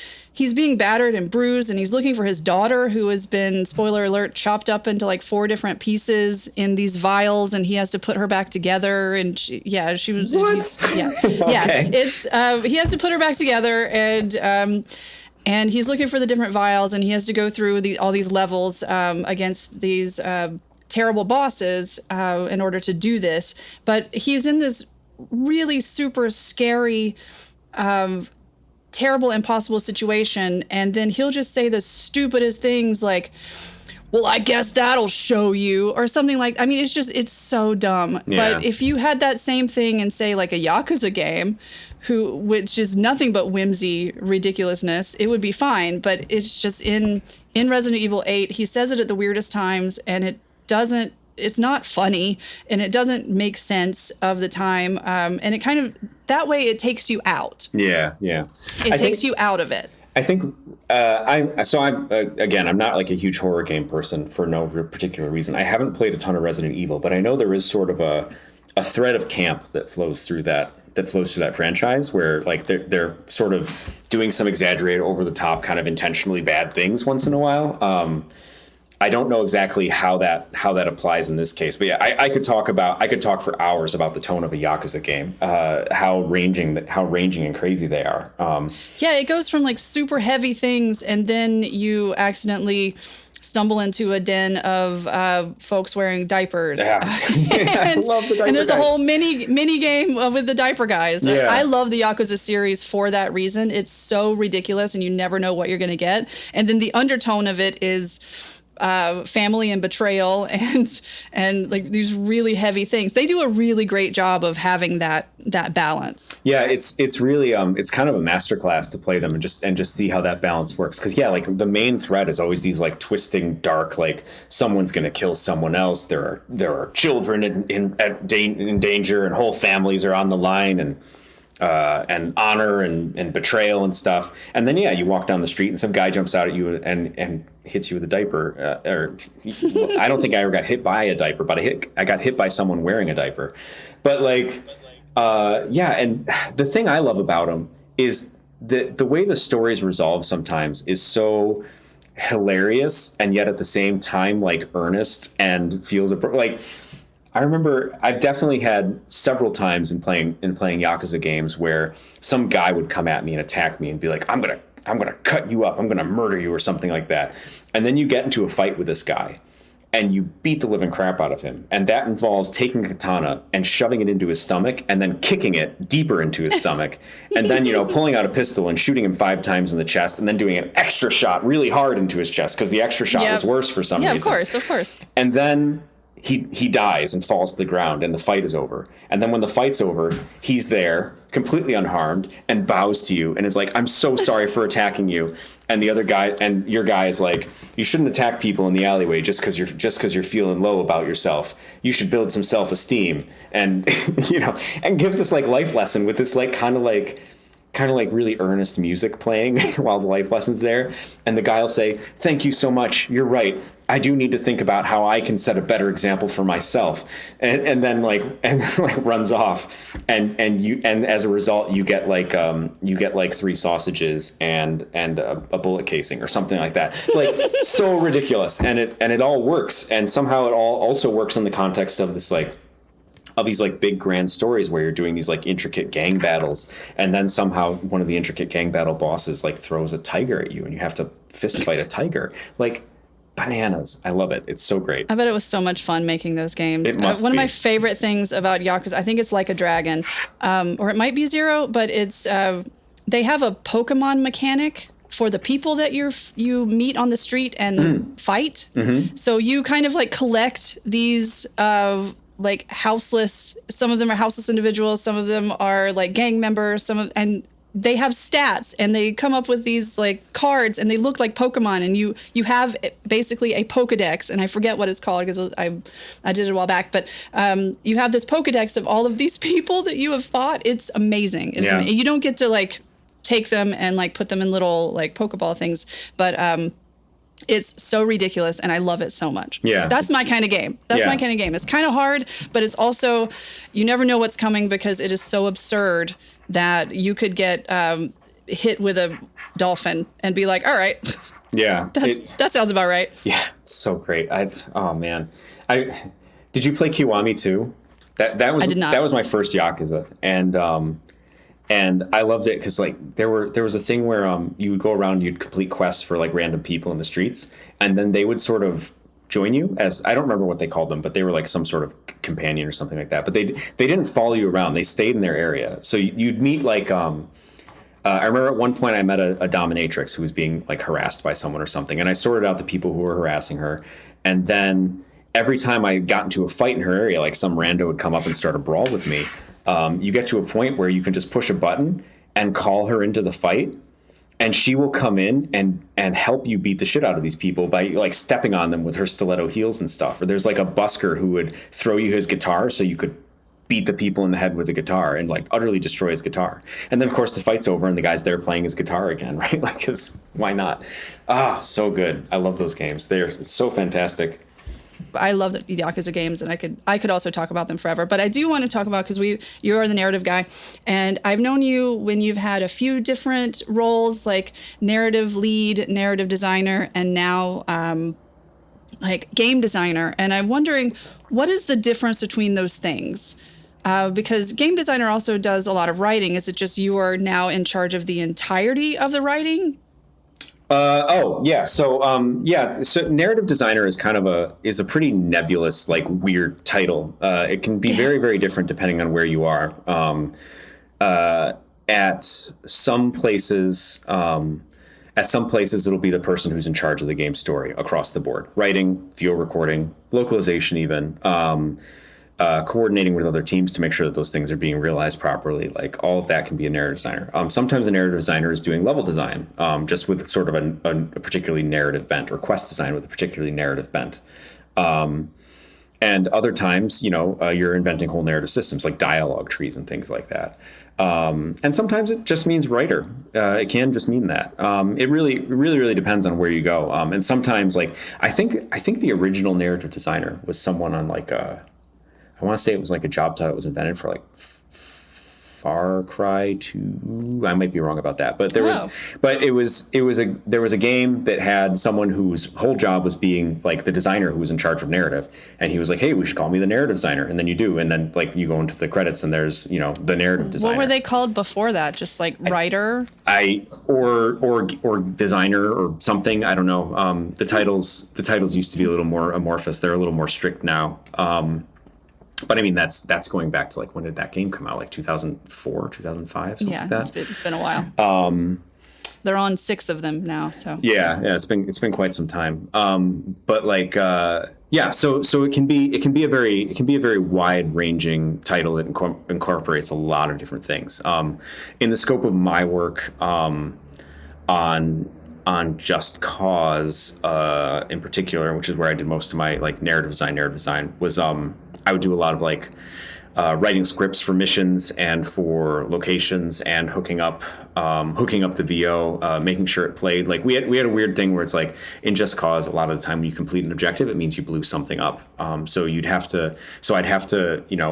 being battered and bruised and he's looking for his daughter who has been, spoiler alert, chopped up into like 4 different pieces in these vials and he has to put her back together. And she was, Okay. It's, he has to put her back together and he's looking for the different vials and he has to go through all these levels against these terrible bosses in order to do this. But he's in this really super scary, terrible, impossible situation. And then he'll just say the stupidest things like, well, I guess that'll show you, or something like, I mean, it's so dumb. Yeah. But if you had that same thing in, say, like a Yakuza game, which is nothing but whimsy, ridiculousness, it would be fine. But it's just in Resident Evil 8, he says it at the weirdest times, and it's not funny, and it doesn't make sense of the time. And it kind of, that way it takes you out. Yeah. It takes you out of it. I think I'm not like a huge horror game person for no particular reason. I haven't played a ton of Resident Evil, but I know there is sort of a thread of camp that flows through that franchise, where like they're sort of doing some exaggerated, over the top, kind of intentionally bad things once in a while. I don't know exactly how that applies in this case, but yeah, I could talk for hours about the tone of a Yakuza game, how ranging and crazy they are. It goes from like super heavy things, and then you accidentally stumble into a den of folks wearing diapers. Yeah. I love the diaper and there's guys. a whole mini game with the diaper guys. Yeah. I love the Yakuza series for that reason. It's so ridiculous, and you never know what you're going to get. And then the undertone of it is family and betrayal and like these really heavy things. They do a really great job of having that balance. Yeah, it's really it's kind of a masterclass to play them and just see how that balance works. Because like the main thread is always these like twisting, dark, like someone's going to kill someone else. There are children in danger, and whole families are on the line, and honor and betrayal and stuff. And then you walk down the street and some guy jumps out at you and hits you with a diaper. I don't think I ever got hit by a diaper, but I got hit by someone wearing a diaper. But like, and the thing I love about them is the way the stories resolve sometimes is so hilarious, and yet at the same time like earnest, and feels like. I remember I've definitely had several times in playing Yakuza games where some guy would come at me and attack me and be like, I'm gonna cut you up, I'm gonna murder you, or something like that. And then you get into a fight with this guy and you beat the living crap out of him. And that involves taking a katana and shoving it into his stomach and then kicking it deeper into his stomach. And then, pulling out a pistol and shooting him 5 times in the chest, and then doing an extra shot really hard into his chest because the extra shot was worse for some reason. Yeah, of course. And then he dies and falls to the ground, and the fight is over. And then when the fight's over, he's there completely unharmed and bows to you and is like, "I'm so sorry for attacking you." And the other guy and your guy is like, "You shouldn't attack people in the alleyway just because you're feeling low about yourself. You should build some self-esteem." And and gives this like life lesson with this like kind of like really earnest music playing while the life lesson's there. And the guy will say, "Thank you so much. You're right. I do need to think about how I can set a better example for myself." And then runs off. And as a result, you get like 3 sausages and a bullet casing or something like that. Like so ridiculous. And it all works. And somehow it all also works in the context of this of these like big grand stories where you're doing these like intricate gang battles, and then somehow one of the intricate gang battle bosses like throws a tiger at you and you have to fist fight a tiger. Like bananas. I love it. It's so great. I bet it was so much fun making those games. It must One be. of my favorite things about Yakuza, I think it's Like a Dragon, or it might be Zero, but it's they have a Pokemon mechanic for the people that you meet on the street and fight. Mm-hmm. So you kind of like collect these like houseless, some of them are houseless individuals, some of them are like gang members, and they have stats, and they come up with these like cards, and they look like Pokemon, and you have basically a Pokedex, and I forget what it's called because I did it a while back, but you have this Pokedex of all of these people that you have fought. It's amazing. You don't get to like take them and like put them in little like Pokeball things, but it's so ridiculous, and I love it so much. Yeah. That's my kind of game. My kind of game. It's kind of hard, but it's also, you never know what's coming because it is so absurd that you could get hit with a dolphin and be like, all right. Yeah. That sounds about right. Yeah. It's so great. Oh man. Did you play Kiwami too? That was, I did not. That was my first Yakuza. And I loved it because like there was a thing where you would go around, you'd complete quests for like random people in the streets, and then they would sort of join you as, I don't remember what they called them, but they were like some sort of companion or something like that. But they didn't follow you around; they stayed in their area. So you'd meet like I remember at one point I met a dominatrix who was being like harassed by someone or something, and I sorted out the people who were harassing her, and then every time I got into a fight in her area, like some rando would come up and start a brawl with me. You get to a point where you can just push a button and call her into the fight, and she will come in and help you beat the shit out of these people by like stepping on them with her stiletto heels and stuff. Or there's like a busker who would throw you his guitar so you could beat the people in the head with the guitar and like utterly destroy his guitar. And then of course the fight's over and the guy's there playing his guitar again, right? Like, 'cause why not? So good. I love those games. It's so fantastic. I love the Yakuza games, and I could also talk about them forever. But I do want to talk about, because you are the narrative guy, and I've known you when you've had a few different roles, like narrative lead, narrative designer, and now like game designer. And I'm wondering, what is the difference between those things? Because game designer also does a lot of writing. Is it just you are now in charge of the entirety of the writing? So narrative designer is kind of a pretty nebulous, like weird title. It can be very, very different depending on where you are. At some places, it'll be the person who's in charge of the game story across the board, writing, video recording, localization, even, coordinating with other teams to make sure that those things are being realized properly. Like all of that can be a narrative designer. Sometimes a narrative designer is doing level design, just with sort of a particularly narrative bent, or quest design with a particularly narrative bent. And other times, you're inventing whole narrative systems like dialogue trees and things like that. And sometimes it just means writer. It can just mean that. It really depends on where you go. And sometimes, like I think the original narrative designer was someone on like I want to say it was like a job title that was invented for like Far Cry 2. I might be wrong about that, but there was a game that had someone whose whole job was being like the designer who was in charge of narrative, and he was like, "Hey, we should call me the narrative designer." And then you do, and then like you go into the credits, and there's the narrative designer. What were they called before that? Just like writer? Or designer or something. I don't know. The titles used to be a little more amorphous. They're a little more strict now. But I mean, that's going back to like, when did that game come out? Like 2004, 2005, something like that. It's been a while. they're on 6 of them now. So yeah, it's been quite some time. But like, yeah, so it can be a very wide ranging title that incorporates a lot of different things. In the scope of my work, on Just Cause, in particular, which is where I did most of my like narrative design was, I would do a lot of like, writing scripts for missions and for locations and hooking up the VO, making sure it played. Like we had a weird thing where it's like in Just Cause, a lot of the time when you complete an objective, it means you blew something up. So I'd have to,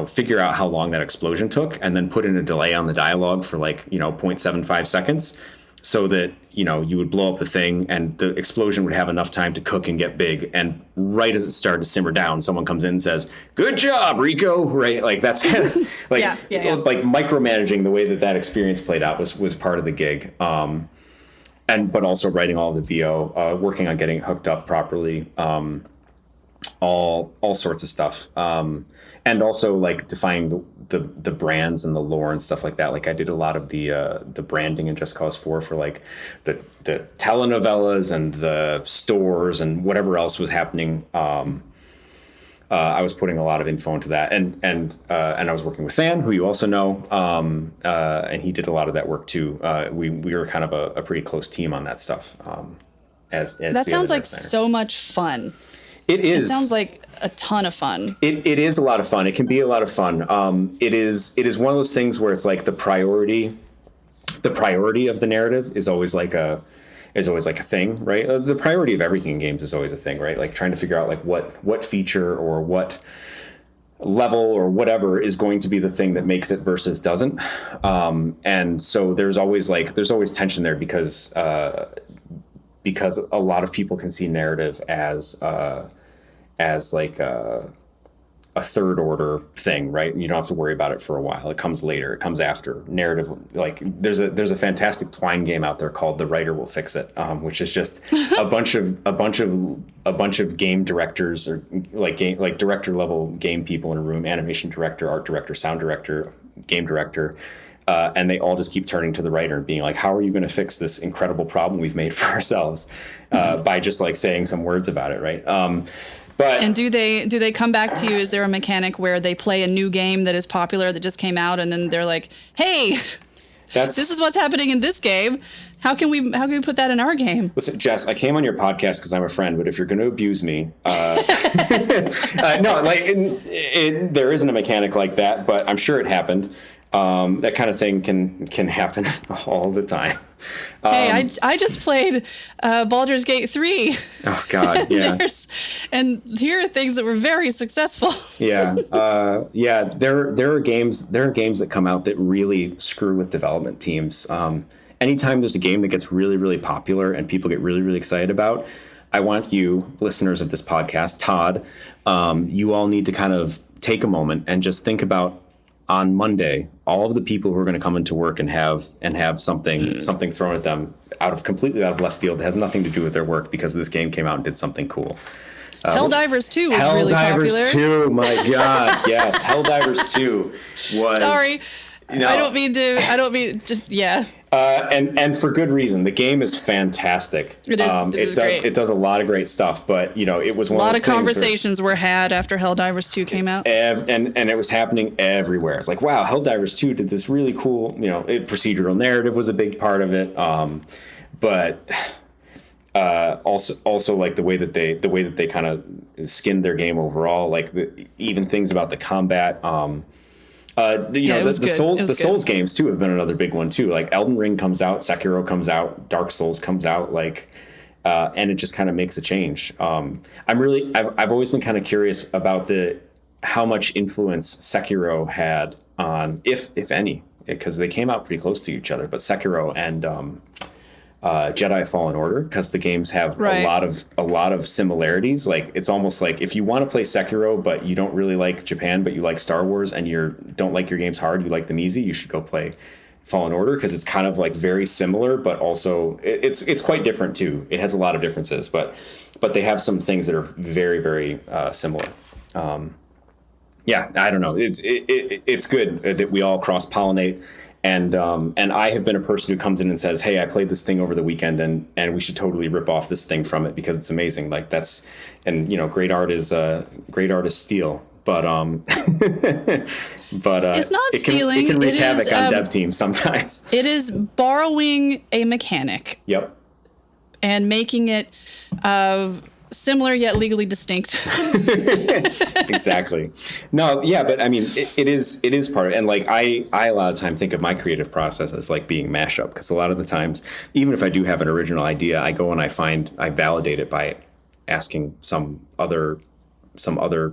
figure out how long that explosion took and then put in a delay on the dialogue for like, 0.75 seconds so that, you would blow up the thing and the explosion would have enough time to cook and get big. And right as it started to simmer down, someone comes in and says, "Good job, Rico." Right? Like that's kind of like, like micromanaging the way that experience played out was part of the gig. But also writing all the VO, working on getting it hooked up properly, all sorts of stuff. And also like defining the brands and the lore and stuff like that. Like I did a lot of the branding in Just Cause 4 for like the telenovelas and the stores and whatever else was happening. I was putting a lot of info into that, and I was working with Fan, who you also know, and he did a lot of that work too. We were kind of a pretty close team on that stuff. As that sounds like so much fun. It is. It sounds like a ton of fun. It is a lot of fun. It can be a lot of fun. It is one of those things where it's like the priority of the narrative is always like a thing, right? The priority of everything in games is always a thing, right? Like trying to figure out like what feature or what level or whatever is going to be the thing that makes it versus doesn't. And so there's always tension there because a lot of people can see narrative as like a third order thing, right? And you don't have to worry about it for a while. It comes later. It comes after narrative. Like there's a fantastic Twine game out there called The Writer Will Fix It, which is just a bunch of game directors or like director level game people in a room, animation director, art director, sound director, game director. And they all just keep turning to the writer and being like, how are you going to fix this incredible problem we've made for ourselves by just like saying some words about it, right? And do they come back to you? Is there a mechanic where they play a new game that is popular that just came out and then they're like, hey, this is what's happening in this game. How can we put that in our game? Listen, Jess, I came on your podcast because I'm a friend, but if you're going to abuse me, no, like there isn't a mechanic like that, but I'm sure it happened. That kind of thing can happen all the time. Hey, I just played Baldur's Gate 3. Oh God, yeah. And here are things that were very successful. Yeah, There are games that come out that really screw with development teams. Anytime there's a game that gets really, really popular and people get really, really excited about, I want you, listeners of this podcast, Todd, you all need to kind of take a moment and just think about, on Monday, all of the people who are going to come into work and have something thrown at them completely out of left field that has nothing to do with their work because this game came out and did something cool. Helldivers 2 was really popular. Helldivers 2, my God, yes. Helldivers 2 was... Sorry, I don't mean yeah. And for good reason. The game is fantastic. It is. Great. It does a lot of great stuff, but it was one a lot of of conversations were had after Helldivers 2 came out. And it was happening everywhere. It's like, wow, Helldivers 2 did this really cool, procedural narrative was a big part of it. But also like the way that they kind of skinned their game overall, like even things about the combat. The Souls games too have been another big one too. Like Elden Ring comes out, Sekiro comes out, Dark Souls comes out, like, and it just kind of makes a change. I've always been kind of curious about how much influence Sekiro had on, if any, because they came out pretty close to each other. But Sekiro and Jedi Fallen Order, because the games have a lot of similarities. Like it's almost like if you want to play Sekiro but you don't really like Japan but you like Star Wars and you don't like your games hard, you like them easy, you should go play Fallen Order because it's kind of like very similar but also it's quite different too. It has a lot of differences, but they have some things that are very, very similar. I don't know. It's good that we all cross-pollinate And I have been a person who comes in and says, hey, I played this thing over the weekend and we should totally rip off this thing from it because it's amazing. Like great art is steal. But it's not stealing. It can wreak havoc on dev teams sometimes. It is borrowing a mechanic. Yep. And making it similar yet legally distinct. Exactly. No, yeah, but I mean, it is part of it. And like I a lot of time think of my creative process as like being mashup, because a lot of the times, even if I do have an original idea, I go and I validate it by asking some other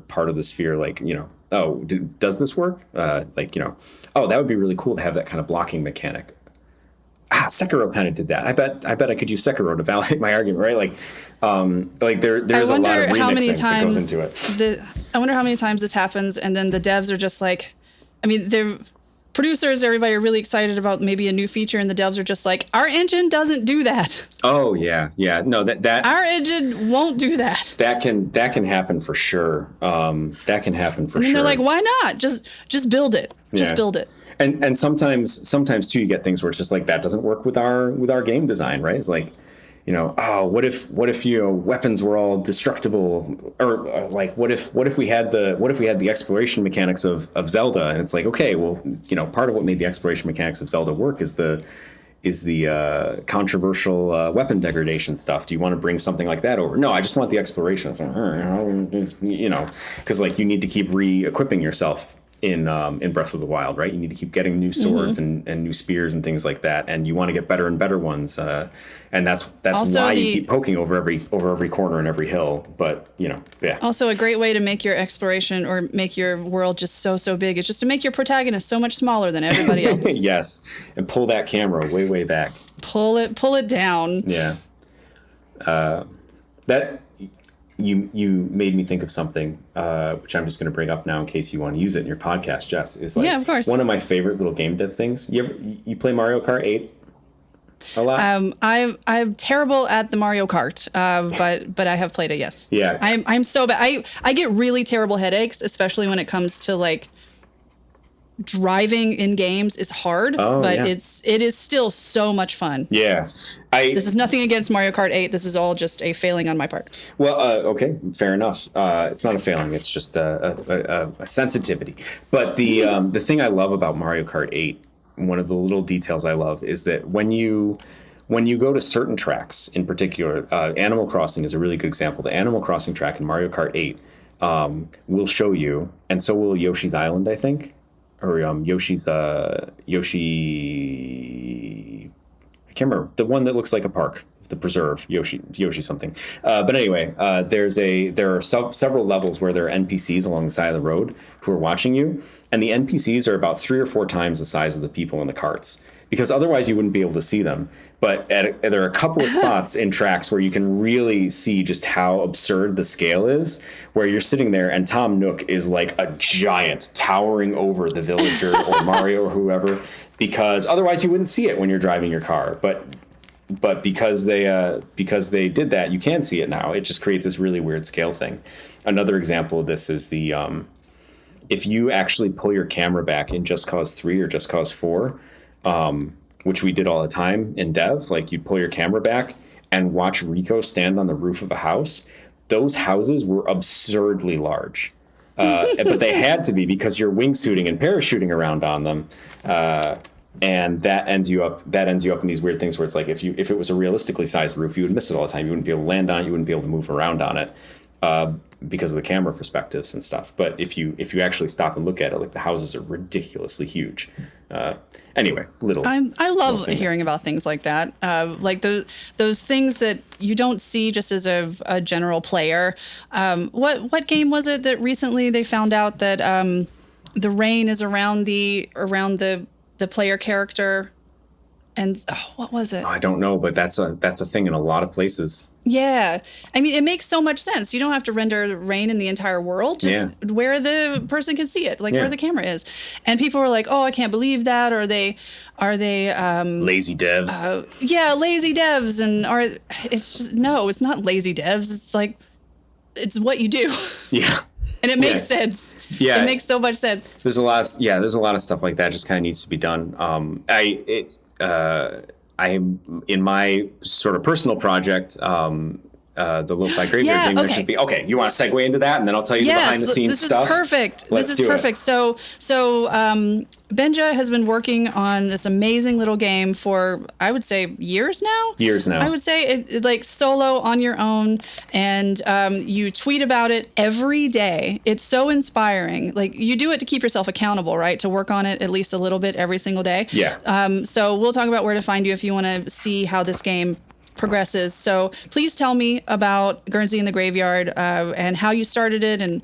part of the sphere, like, does this work? Oh, that would be really cool to have that kind of blocking mechanic. Sekiro kind of did that. I bet I could use Sekiro to validate my argument, right? There's a lot of remixing that goes into it. I wonder how many times this happens, and then the devs are just like, I mean, the producers, everybody are really excited about maybe a new feature, and the devs are just like, our engine doesn't do that. Oh yeah. No, that our engine won't do that. That can happen for sure. That can happen for sure. And they're like, why not? Just build it. Just build it. And sometimes too, you get things where it's just like, that doesn't work with our game design, right? It's like, what if weapons were all destructible, or like what if we had the exploration mechanics of Zelda, and it's like, okay, well, part of what made the exploration mechanics of Zelda work is the controversial weapon degradation stuff. Do you want to bring something like that over? No, I just want the exploration. It's like, because like you need to keep re-equipping yourself in Breath of the Wild, right? You need to keep getting new swords and new spears and things like that, and you want to get better and better ones. And that's also why you keep poking over every corner and every hill. But yeah. Also, a great way to make your exploration or make your world just so big is just to make your protagonist so much smaller than everybody else. Yes, and pull that camera way back. Pull it down. Yeah. That. You made me think of something, which I'm just going to bring up now in case you want to use it in your podcast, Jess. Is like, yeah, of course. One of my favorite little game dev things. You play Mario Kart 8 a lot? I'm terrible at the Mario Kart, but I have played it. Yes. Yeah. I'm so bad. I get really terrible headaches, especially when it comes to like driving in games is hard, but it is still so much fun. Yeah. This is nothing against Mario Kart 8. This is all just a failing on my part. Well, okay, fair enough. It's not a failing. It's just a sensitivity. But the thing I love about Mario Kart 8, one of the little details I love, is that when you go to certain tracks, in particular, Animal Crossing is a really good example. The Animal Crossing track in Mario Kart 8 will show you, and so will Yoshi's Island, I think. Or Yoshi, I can't remember, the one that looks like a park, the preserve, Yoshi something. But anyway, there are several levels where there are NPCs along the side of the road who are watching you, and the NPCs are about 3 or 4 times the size of the people in the carts, because otherwise you wouldn't be able to see them. But there are a couple of spots in tracks where you can really see just how absurd the scale is, where you're sitting there and Tom Nook is like a giant towering over the villager or Mario or whoever, because otherwise you wouldn't see it when you're driving your car. But because they did that, you can see it now. It just creates this really weird scale thing. Another example of this is if you actually pull your camera back in Just Cause 3 or Just Cause 4, which we did all the time in dev, like you'd pull your camera back and watch Rico stand on the roof of a house. Those houses were absurdly large, but they had to be because you're wingsuiting and parachuting around on them. And that ends you up in these weird things where it's like, if it was a realistically sized roof, you would miss it all the time. You wouldn't be able to land on it. You wouldn't be able to move around on it. Because of the camera perspectives and stuff. But if you actually stop and look at it, like the houses are ridiculously huge. Anyway, I love hearing about things like that. Like those things that you don't see just as a general player. What game was it that recently they found out that the rain is around the player character? And what was it? I don't know, but that's a thing in a lot of places. Yeah. I mean, it makes so much sense. You don't have to render rain in the entire world, just where the person can see it, like where the camera is. And people were like, oh, I can't believe that. Are they lazy devs? Lazy devs. And it's just, no, it's not lazy devs. It's like, it's what you do. Yeah. Yeah. it makes sense. Yeah. It makes so much sense. There's a lot of stuff like that just kind of needs to be done. I'm in my sort of personal project, the Lo-Fi Graveyard thing. Okay. That should be okay. You want to segue into that, and then I'll tell you the behind the scenes stuff. This is perfect. Let's this is perfect. So Benja has been working on this amazing little game for, I would say, years now. I would say it like solo on your own, and you tweet about it every day. It's so inspiring. Like, you do it to keep yourself accountable, right? To work on it at least a little bit every single day. Yeah. So we'll talk about where to find you if you want to see how this game progresses. So please tell me about Guernsey in the Graveyard and how you started it. And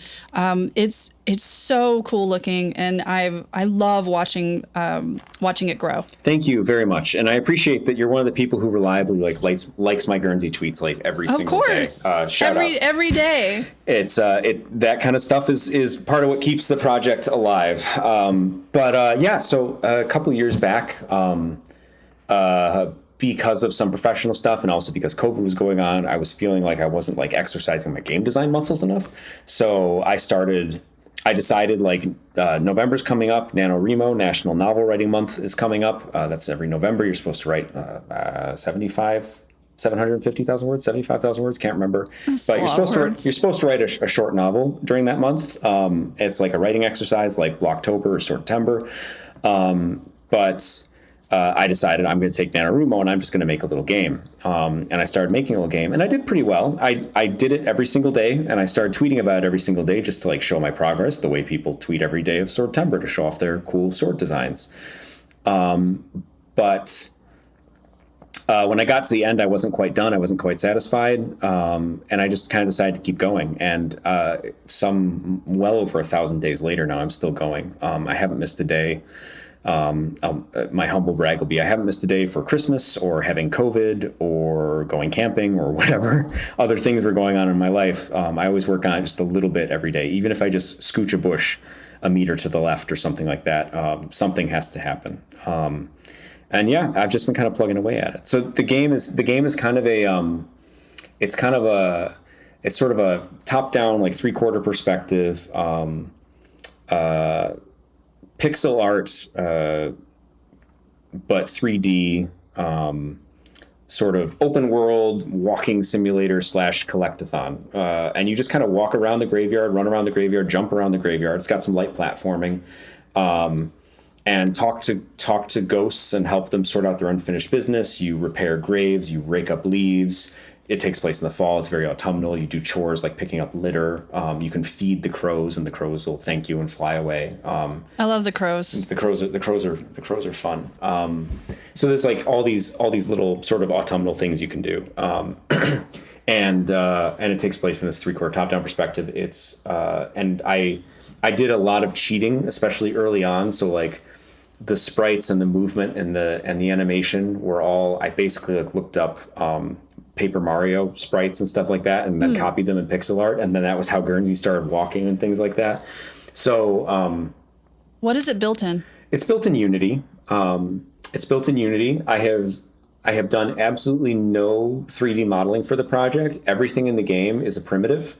it's so cool looking, and I love watching it grow. Thank you very much, and I appreciate that you're one of the people who reliably likes my Guernsey tweets like every single day. Of course, every day. It's that kind of stuff is part of what keeps the project alive. So a couple of years back, because of some professional stuff and also because COVID was going on, I was feeling like I wasn't like exercising my game design muscles enough. So I decided November's coming up. NaNoWriMo, National Novel Writing Month, is coming up. That's every November. You're supposed to write 750,000 words, 75,000 words. Can't remember. But you're supposed to write a short novel during that month. It's like a writing exercise like Blocktober or Sortember. I decided I'm going to take NaNoWriMo and I'm just going to make a little game. And I started making a little game, and I did pretty well. I did it every single day, and I started tweeting about it every single day just to like show my progress, the way people tweet every day of Sortember to show off their cool sword designs. When I got to the end, I wasn't quite done. I wasn't quite satisfied. And I just kind of decided to keep going. And well over 1,000 days later now, I'm still going. I haven't missed a day. My humble brag will be I haven't missed a day for Christmas or having COVID or going camping or whatever other things were going on in my life. I always work on it just a little bit every day, even if I just scooch a bush a meter to the left or something like that. Something has to happen. I've just been kind of plugging away at it. So the game is kind of it's sort of a top-down, like 3/4 perspective, pixel art, but 3D, sort of open world walking simulator / collectathon. And you just kind of walk around the graveyard, run around the graveyard, jump around the graveyard. It's got some light platforming, and talk to ghosts and help them sort out their unfinished business. You repair graves, you rake up leaves. It takes place in the fall. It's very autumnal. You do chores like picking up litter. You can feed the crows, and the crows will thank you and fly away. I love the crows. The crows are fun. So there's like all these little sort of autumnal things you can do. And it takes place in this 3/4 top-down perspective. It's and I did a lot of cheating, especially early on. So like the sprites and the movement and the animation were all, I basically like looked up Paper Mario sprites and stuff like that, and then copied them in pixel art, and then that was how Guernsey started walking and things like that. So what is it built in? It's built in Unity. I have done absolutely no 3D modeling for the project. Everything in the game is a primitive.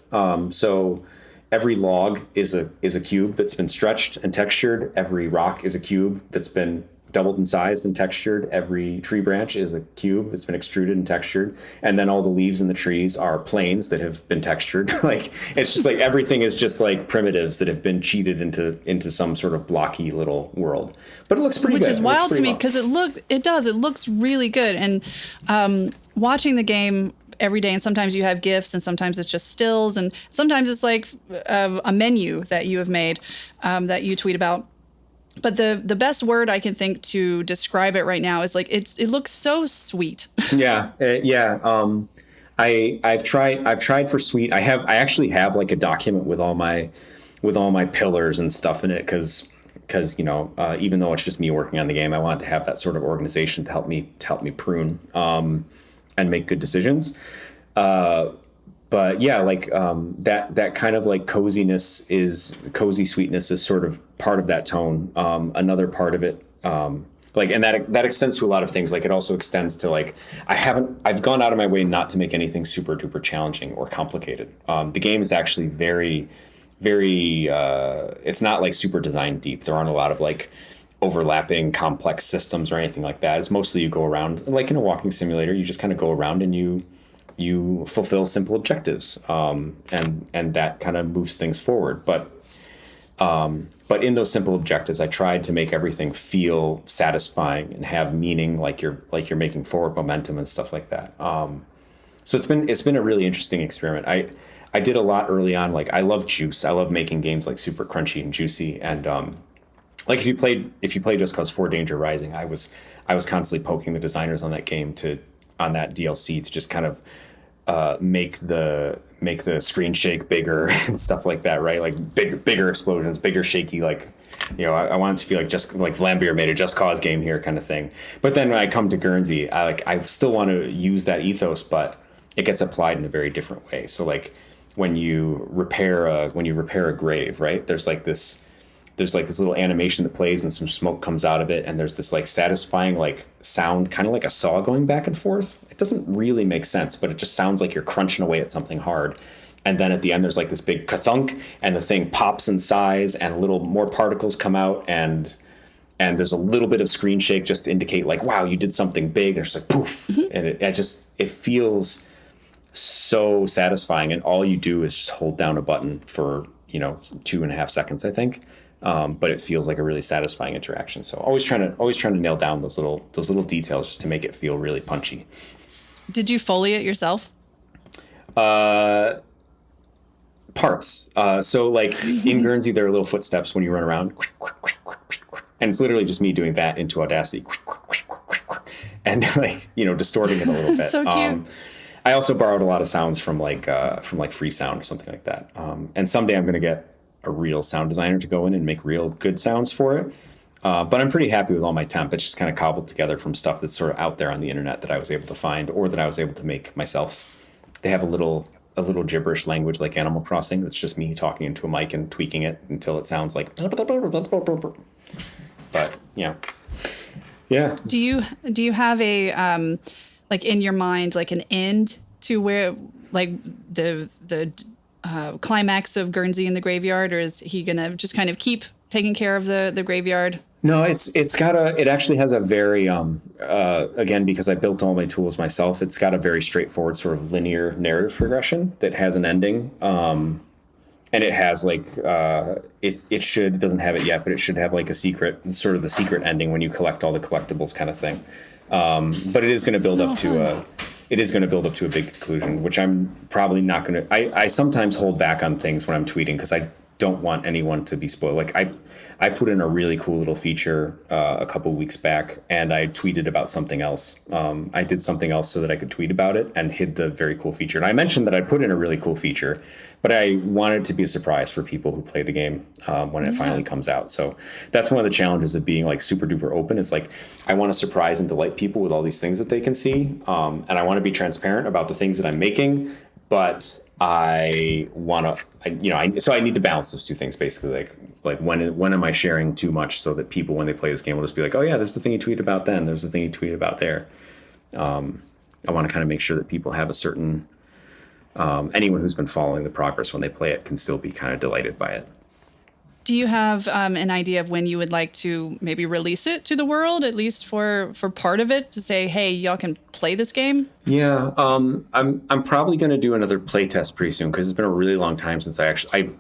So every log is a cube that's been stretched and textured. Every rock is a cube that's been doubled in size and textured. Every tree branch is a cube that's been extruded and textured. And then all the leaves in the trees are planes that have been textured. Like, it's just like everything is just like primitives that have been cheated into some sort of blocky little world. But it looks pretty good. Which is wild to me because it looks really good. And watching the game every day, and sometimes you have GIFs and sometimes it's just stills, and sometimes it's like a menu that you have made that you tweet about. But the best word I can think to describe it right now is like it looks so sweet. Yeah. I've tried for sweet. I actually have like a document with all my pillars and stuff in it because even though it's just me working on the game, I want to have that sort of organization to help me prune and make good decisions. But yeah, like that kind of like cozy sweetness is sort of part of that tone. Another part of it, and that extends to a lot of things. Like it also extends to like I've gone out of my way not to make anything super duper challenging or complicated. The game is actually very very it's not like super design deep. There aren't a lot of like overlapping complex systems or anything like that. It's mostly you go around like in a walking simulator. You just kind of go around and you fulfill simple objectives, and that kind of moves things forward. But in those simple objectives, I tried to make everything feel satisfying and have meaning, like you're making forward momentum and stuff like that. So it's been a really interesting experiment. I did a lot early on. Like I love juice. I love making games like super crunchy and juicy. And like if you played Just Cause 4 Danger Rising, I was constantly poking the designers on that DLC to just kind of make the screen shake bigger and stuff like that, right? Like bigger explosions, bigger shaky, like, I want it to feel like just like Vlambeer made a Just Cause game here kind of thing. But then when I come to Guernsey, I still want to use that ethos, but it gets applied in a very different way. So like when you repair a grave, right? There's like this little animation that plays and some smoke comes out of it, and there's this like satisfying like sound, kind of like a saw going back and forth. It doesn't really make sense, but it just sounds like you're crunching away at something hard. And then at the end there's like this big ka-thunk, and the thing pops in size and a little more particles come out, and there's a little bit of screen shake just to indicate like, wow, you did something big. And it's like poof. Mm-hmm. And it feels so satisfying, and all you do is just hold down a button for 2.5 seconds, I think. But it feels like a really satisfying interaction. So always trying to nail down those little details just to make it feel really punchy. Did you foliate yourself? Parts. So like in Guernsey, there are little footsteps when you run around, and it's literally just me doing that into Audacity, and like distorting it a little bit. So cute. I also borrowed a lot of sounds from Freesound or something like that. And someday I'm going to get a real sound designer to go in and make real good sounds for it. But I'm pretty happy with all my temp. It's just kind of cobbled together from stuff that's sort of out there on the internet that I was able to find or that I was able to make myself. They have a little gibberish language like Animal Crossing. It's just me talking into a mic and tweaking it until it sounds like. But yeah. Do you have a like in your mind like an end to where like the climax of Guernsey in the graveyard, or is he gonna just kind of keep taking care of the graveyard? No, it actually has a very again, because I built all my tools myself, it's got a very straightforward sort of linear narrative progression that has an ending, and it has like it doesn't have it yet, but it should have like a secret, sort of the secret ending when you collect all the collectibles kind of thing. But it is going to build up to a big conclusion, which I'm probably not going to. I sometimes hold back on things when I'm tweeting because I don't want anyone to be spoiled. Like I put in a really cool little feature a couple of weeks back, and I tweeted about something else. I did something else so that I could tweet about it and hid the very cool feature. And I mentioned that I put in a really cool feature, but I wanted it to be a surprise for people who play the game when it finally comes out. So that's one of the challenges of being like super duper open, is like I want to surprise and delight people with all these things that they can see, and I want to be transparent about the things that I'm making, but I want to, so I need to balance those two things basically. Like when am I sharing too much so that people, when they play this game, will just be like, oh yeah, there's the thing you tweeted about then, there's the thing you tweeted about there. I want to kind of make sure that people have a certain, anyone who's been following the progress when they play it can still be kind of delighted by it. Do you have an idea of when you would like to maybe release it to the world, at least for part of it, to say, hey, y'all can play this game? Yeah, I'm probably going to do another playtest pretty soon, because it's been a really long time since I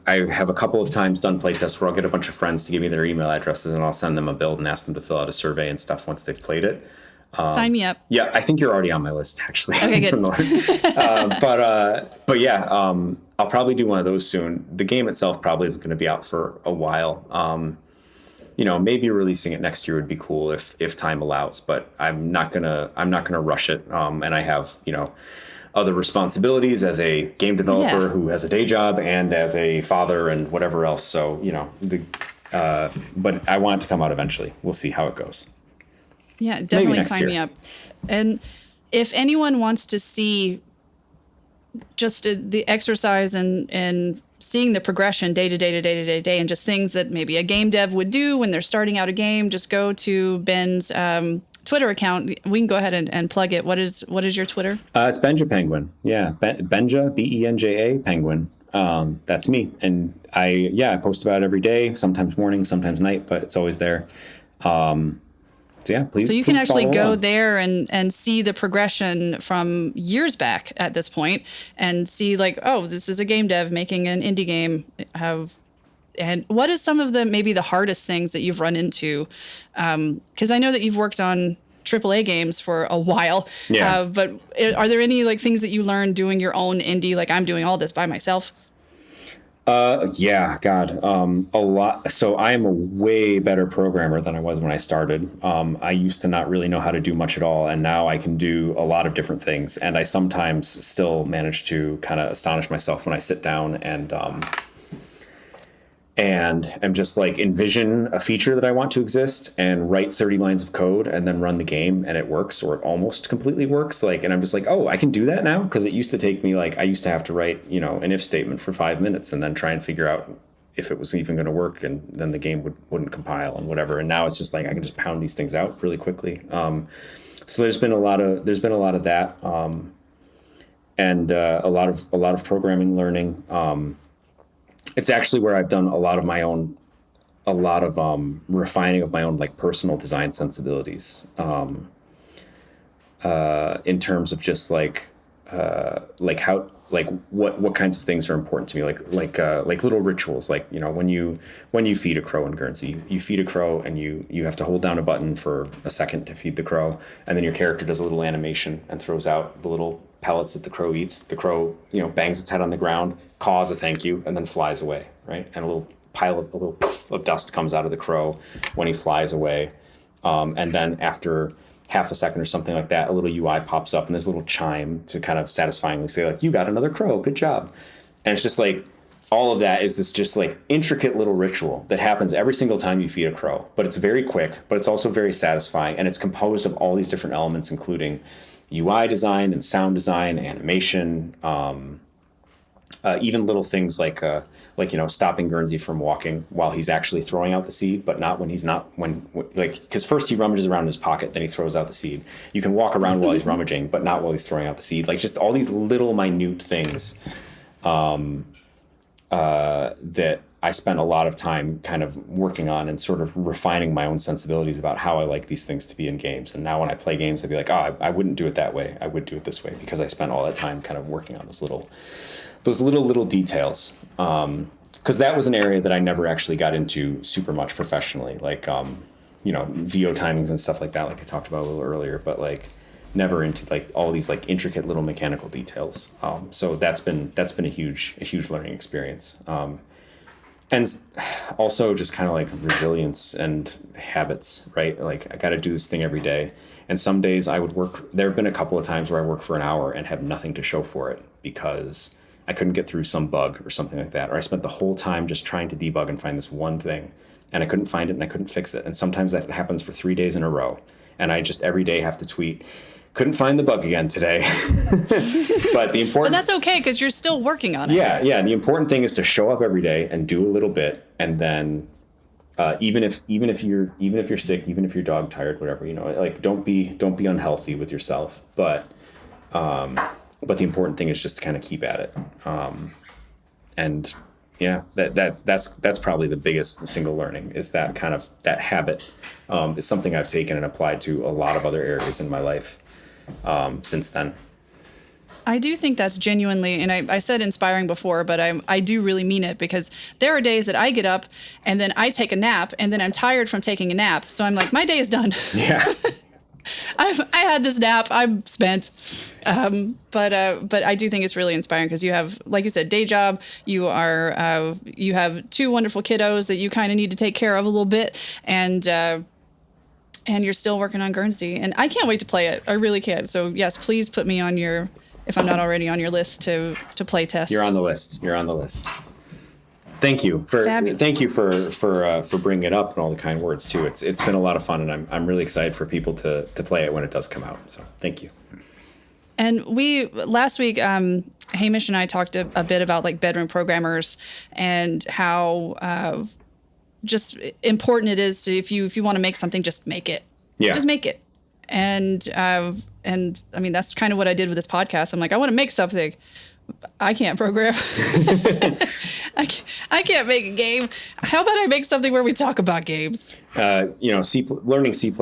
have a couple of times done playtests where I'll get a bunch of friends to give me their email addresses, and I'll send them a build and ask them to fill out a survey and stuff once they've played it. Sign me up. Yeah, I think you're already on my list, actually. Okay, good. But yeah, I'll probably do one of those soon. The game itself probably isn't going to be out for a while. Maybe releasing it next year would be cool if time allows. But I'm not gonna rush it. And I have other responsibilities as a game developer who has a day job and as a father and whatever else. So but I want it to come out eventually. We'll see how it goes. Yeah, definitely sign me up. And if anyone wants to see just the exercise and seeing the progression day to day, and just things that maybe a game dev would do when they're starting out a game, just go to Ben's Twitter account. We can go ahead and plug it. What is your Twitter? It's Benja Penguin. Yeah, Benja, Benja Penguin. That's me. And I post about it every day, sometimes morning, sometimes night, but it's always there. So yeah, please. So you can actually go along. there and see the progression from years back at this point and see like, oh, this is a game dev making an indie game. And what is some of maybe the hardest things that you've run into? Because I know that you've worked on AAA games for a while. Yeah. But are there any like things that you learned doing your own indie? Like I'm doing all this by myself. Yeah, God, a lot. So I am a way better programmer than I was when I started. I used to not really know how to do much at all, and now I can do a lot of different things. And I sometimes still manage to kind of astonish myself when I sit down and I'm just like envision a feature that I want to exist and write 30 lines of code and then run the game and it works, or it almost completely works. Like, and I'm just like, oh, I can do that now. Cause it used to take me like, I used to have to write, an if statement for 5 minutes and then try and figure out if it was even going to work. And then the game wouldn't compile and whatever. And now it's just like, I can just pound these things out really quickly. So there's been a lot of that. And a lot of programming learning. It's actually where I've done a lot of refining of my own like personal design sensibilities, in terms of just like how, like what kinds of things are important to me, like little rituals, like, when you feed a crow in Guernsey, you feed a crow and you have to hold down a button for a second to feed the crow, and then your character does a little animation and throws out the little pellets that the crow eats. The crow, bangs its head on the ground, caws a thank you, and then flies away, right? And a little poof of dust comes out of the crow when he flies away. And then after half a second or something like that, a little UI pops up and there's a little chime to kind of satisfyingly say like, you got another crow, good job. And it's just like, all of that is this just like intricate little ritual that happens every single time you feed a crow, but it's very quick, but it's also very satisfying. And it's composed of all these different elements, including UI design and sound design, animation, even little things like stopping Guernsey from walking while he's actually throwing out the seed, but not when he's not, because first he rummages around in his pocket, then he throws out the seed. You can walk around while he's rummaging, but not while he's throwing out the seed. Like just all these little minute things that I spent a lot of time kind of working on and sort of refining my own sensibilities about how I like these things to be in games. And now when I play games, I'd be like, oh, I wouldn't do it that way. I would do it this way, because I spent all that time kind of working on those little details. Because that was an area that I never actually got into super much professionally, like, VO timings and stuff like that, like I talked about a little earlier, but like never into like all these like intricate little mechanical details. So that's been a huge learning experience. And also just kind of like resilience and habits, right? Like I got to do this thing every day. And some days I would work. There have been a couple of times where I work for an hour and have nothing to show for it because I couldn't get through some bug or something like that. Or I spent the whole time just trying to debug and find this one thing, and I couldn't find it and I couldn't fix it. And sometimes that happens for 3 days in a row. And I just every day have to tweet, couldn't find the bug again today. But the important... But that's okay, because you're still working on it. Yeah. The important thing is to show up every day and do a little bit. And then even if you're sick, even if you're dog tired, whatever, like don't be unhealthy with yourself. But the important thing is just to kind of keep at it. And yeah, that's probably the biggest single learning, is that kind of that habit is something I've taken and applied to a lot of other areas in my life since then. I do think that's genuinely, and I said inspiring before, but I do really mean it, because there are days that I get up and then I take a nap and then I'm tired from taking a nap. So I'm like, my day is done. Yeah. I had this nap. I'm spent. But I do think it's really inspiring, because you have, like you said, day job. You have 2 wonderful kiddos that you kind of need to take care of a little bit. And you're still working on Guernsey, and I can't wait to play it. I really can. So yes, please put me on if I'm not already on your list to play test. You're on the list. Thank you for bringing it up and all the kind words too. It's been a lot of fun, and I'm really excited for people to play it when it does come out. So thank you. And last week, Hamish and I talked a bit about like bedroom programmers and how just important it is to, if you want to make something, just make it. Yeah. Just make it. And I mean, that's kind of what I did with this podcast. I'm like, I want to make something. I can't program. I can't make a game. How about I make something where we talk about games? Learning C++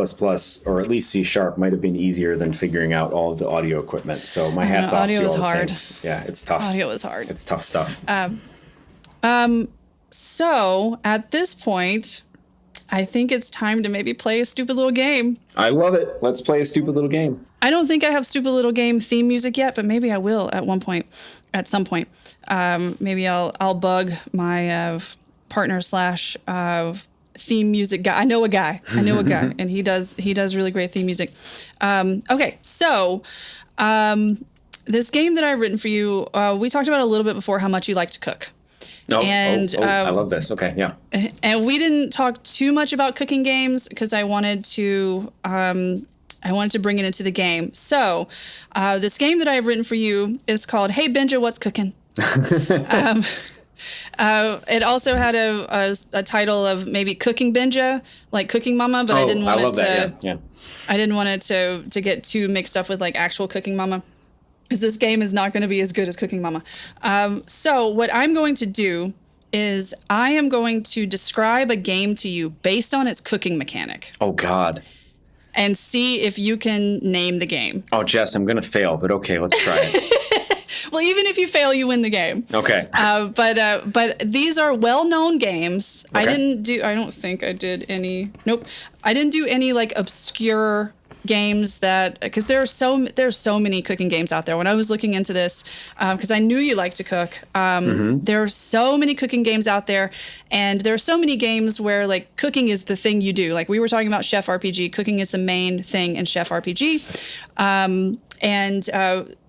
or at least C# might have been easier than figuring out all of the audio equipment. So my hat's off to you all. Audio is hard. Yeah, it's tough. Audio is hard. It's tough stuff. So at this point, I think it's time to maybe play a stupid little game. I love it. Let's play a stupid little game. I don't think I have stupid little game theme music yet, but maybe I will at some point. Maybe I'll bug my partner / theme music guy. I know a guy, and he does really great theme music. Okay, so this game that I've written for you, we talked about a little bit before how much you like to cook. I love this. Okay, yeah. And we didn't talk too much about cooking games because I wanted to bring it into the game. So this game that I have written for you is called Hey Benja, What's Cooking? It also had a title of maybe Cooking Benja, like Cooking Mama, but I didn't want I didn't want it to get too mixed up with like actual Cooking Mama, because this game is not going to be as good as Cooking Mama. So what I'm going to do is I am going to describe a game to you based on its cooking mechanic. Oh, God. And see if you can name the game. Oh, Jess, I'm going to fail, but okay, let's try it. Well, even if you fail, you win the game. Okay. But these are well-known games. Okay. I don't think I did any. Nope. I didn't do any like obscure games because there's so many cooking games out there. When I was looking into this, because I knew you like to cook, there are so many cooking games out there, and there are so many games where like cooking is the thing you do. Like we were talking about Chef RPG, cooking is the main thing in Chef RPG,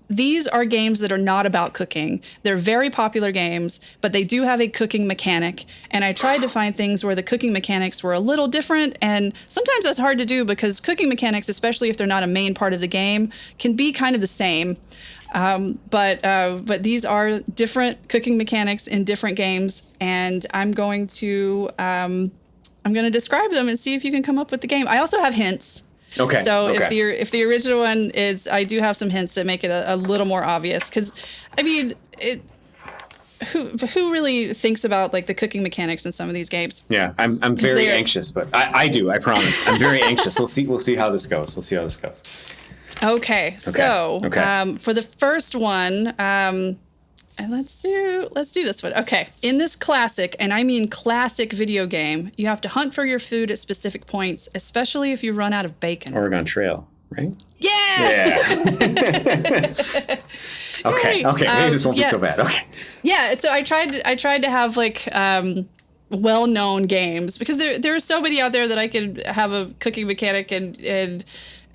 these are games that are not about cooking. They're very popular games, but they do have a cooking mechanic. And I tried to find things where the cooking mechanics were a little different. And sometimes that's hard to do because cooking mechanics, especially if they're not a main part of the game, can be kind of the same. But these are different cooking mechanics in different games. And I'm going to describe them and see if you can come up with the game. I also have hints. Okay. So if the original one is, I do have some hints that make it a little more obvious, because I mean, who really thinks about like the cooking mechanics in some of these games? Yeah, I'm very anxious, but I do. I promise. I'm very anxious. We'll see how this goes. Okay. So for the first one, and let's do this one. Okay. In this classic, and I mean classic video game, you have to hunt for your food at specific points, especially if you run out of bacon. Oregon Trail, right? Yeah. Okay. Maybe this won't be so bad. Okay. Yeah. So I tried to have like well-known games, because there are so many out there that I could have a cooking mechanic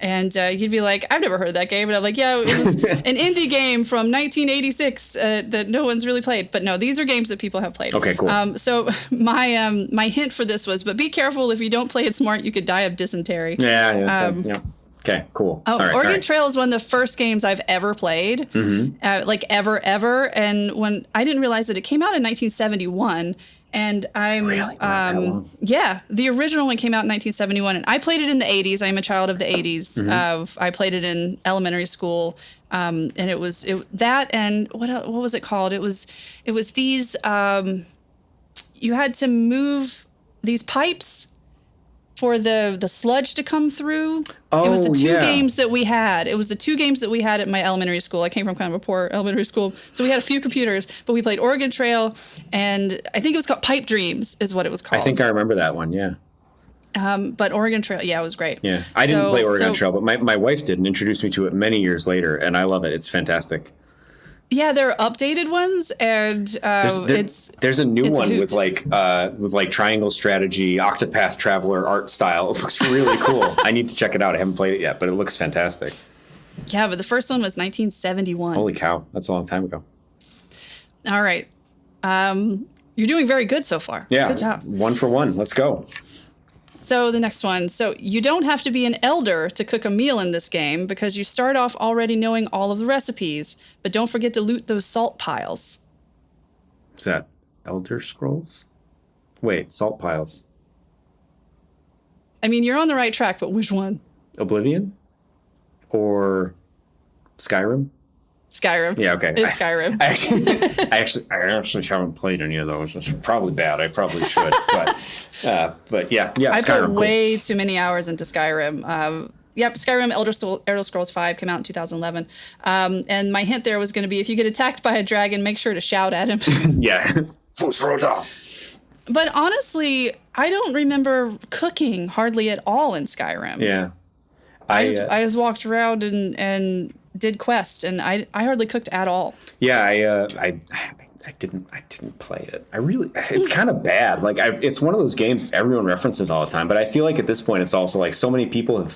and you'd be like, I've never heard of that game. And I'm like, yeah, it was an indie game from 1986 that no one's really played. But no, these are games that people have played. Okay, cool. So my hint for this was, but be careful, if you don't play it smart, you could die of dysentery. Yeah. Okay, cool. Oregon Trail is one of the first games I've ever played, like ever. And when I didn't realize that it came out in 1971. And I'm really? The original one came out in 1971, and I played it in the 80s. I'm a child of the 80s. I played it in elementary school, and it was that, and what was it called? It was these you had to move these pipes for the sludge to come through. It was the two games that we had. It was the two games that we had at my elementary school. I came from kind of a poor elementary school, so we had a few computers, but we played Oregon Trail, and I think it was called Pipe Dreams is what it was called. I think I remember that one, yeah. But Oregon Trail, it was great. Yeah, I didn't play Oregon Trail, but my wife did and introduced me to it many years later, and I love it. It's fantastic. Yeah, there are updated ones, and there's a new one with like triangle strategy, Octopath Traveler art style. It looks really cool. I need to check it out. I haven't played it yet, but it looks fantastic. Yeah, but the first one was 1971. Holy cow, that's a long time ago. All right, you're doing very good so far. Yeah, good job. 1 for 1. Let's go. So the next one. So you don't have to be an elder to cook a meal in this game, because you start off already knowing all of the recipes, but don't forget to loot those salt piles. Is that Elder Scrolls? Wait, salt piles. I mean, you're on the right track, but which one? Oblivion? Or Skyrim? Skyrim. Yeah, okay. It's Skyrim. I actually haven't played any of those. It's probably bad. I probably should. But yeah, I Skyrim, put way too many hours into Skyrim. Yep, Skyrim Elder Scrolls V came out in 2011. And my hint there was going to be, if you get attacked by a dragon, make sure to shout at him. Yeah. But honestly, I don't remember cooking hardly at all in Skyrim. Yeah. I just walked around and did quest, and I hardly cooked at all. Yeah, I didn't play it. It's kind of bad. Like it's one of those games everyone references all the time, but I feel like at this point it's also like so many people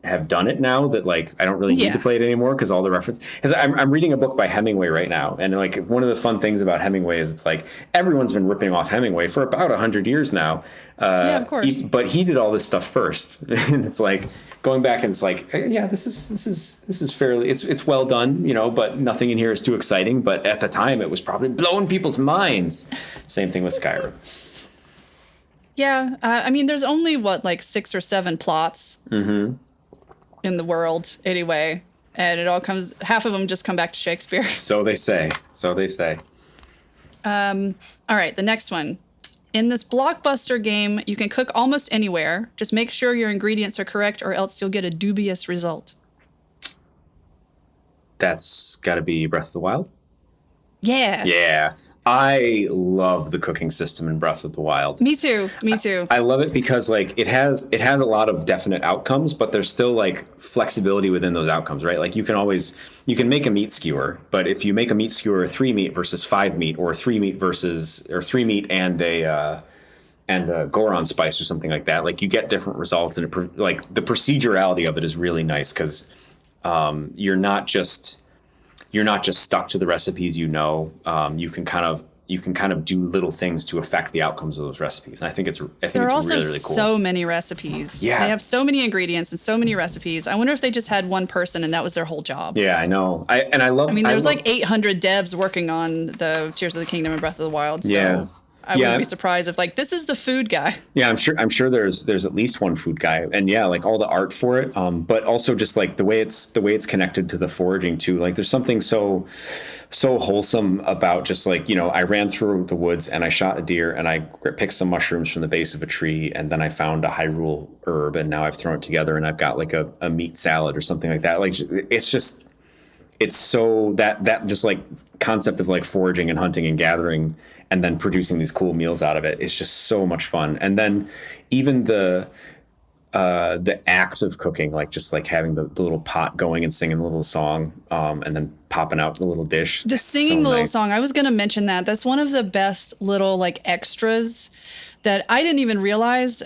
have done it now that like I don't really need to play it anymore because all the reference. Because I'm reading a book by Hemingway right now, and like one of the fun things about Hemingway is it's like everyone's been ripping off Hemingway for about 100 years now. Yeah, of course. But he did all this stuff first, and it's like going back and it's like, yeah, this is fairly it's well done, you know, but nothing in here is too exciting. But at the time, it was probably blowing people's minds. Same thing with Skyrim. Yeah, I mean, there's only like 6 or 7 plots in the world anyway, and half of them just come back to Shakespeare. So they say. All right, the next one. In this blockbuster game, you can cook almost anywhere. Just make sure your ingredients are correct, or else you'll get a dubious result. That's got to be Breath of the Wild. Yeah. Yeah. I love the cooking system in Breath of the Wild. Me too. I love it because like it has a lot of definite outcomes, but there's still like flexibility within those outcomes, right? Like you can make a meat skewer, but if you make a meat skewer 3 meat versus 5 meat, or 3 meat and a Goron spice or something like that, like you get different results, and like the procedurality of it is really nice because you're not just stuck to the recipes, you know. You can kind of do little things to affect the outcomes of those recipes. And I think it's really, really cool. There are also so many recipes. Yeah. They have so many ingredients and so many recipes. I wonder if they just had one person and that was their whole job. Yeah, I know. There's like 800 devs working on the Tears of the Kingdom and Breath of the Wild. So I wouldn't be surprised if like this is the food guy. Yeah, I'm sure there's at least one food guy, and yeah, like all the art for it. But also just like the way it's connected to the foraging too. Like there's something so wholesome about just like, you know, I ran through the woods and I shot a deer and I picked some mushrooms from the base of a tree, and then I found a Hyrule herb, and now I've thrown it together and I've got like a meat salad or something like that. Like it's so that just like concept of like foraging and hunting and gathering and then producing these cool meals out of it is just so much fun. And then even the act of cooking, like just like having the little pot going and singing a little song, and then popping out the little dish. The singing the little song, I was going to mention that. That's one of the best little like extras that I didn't even realize,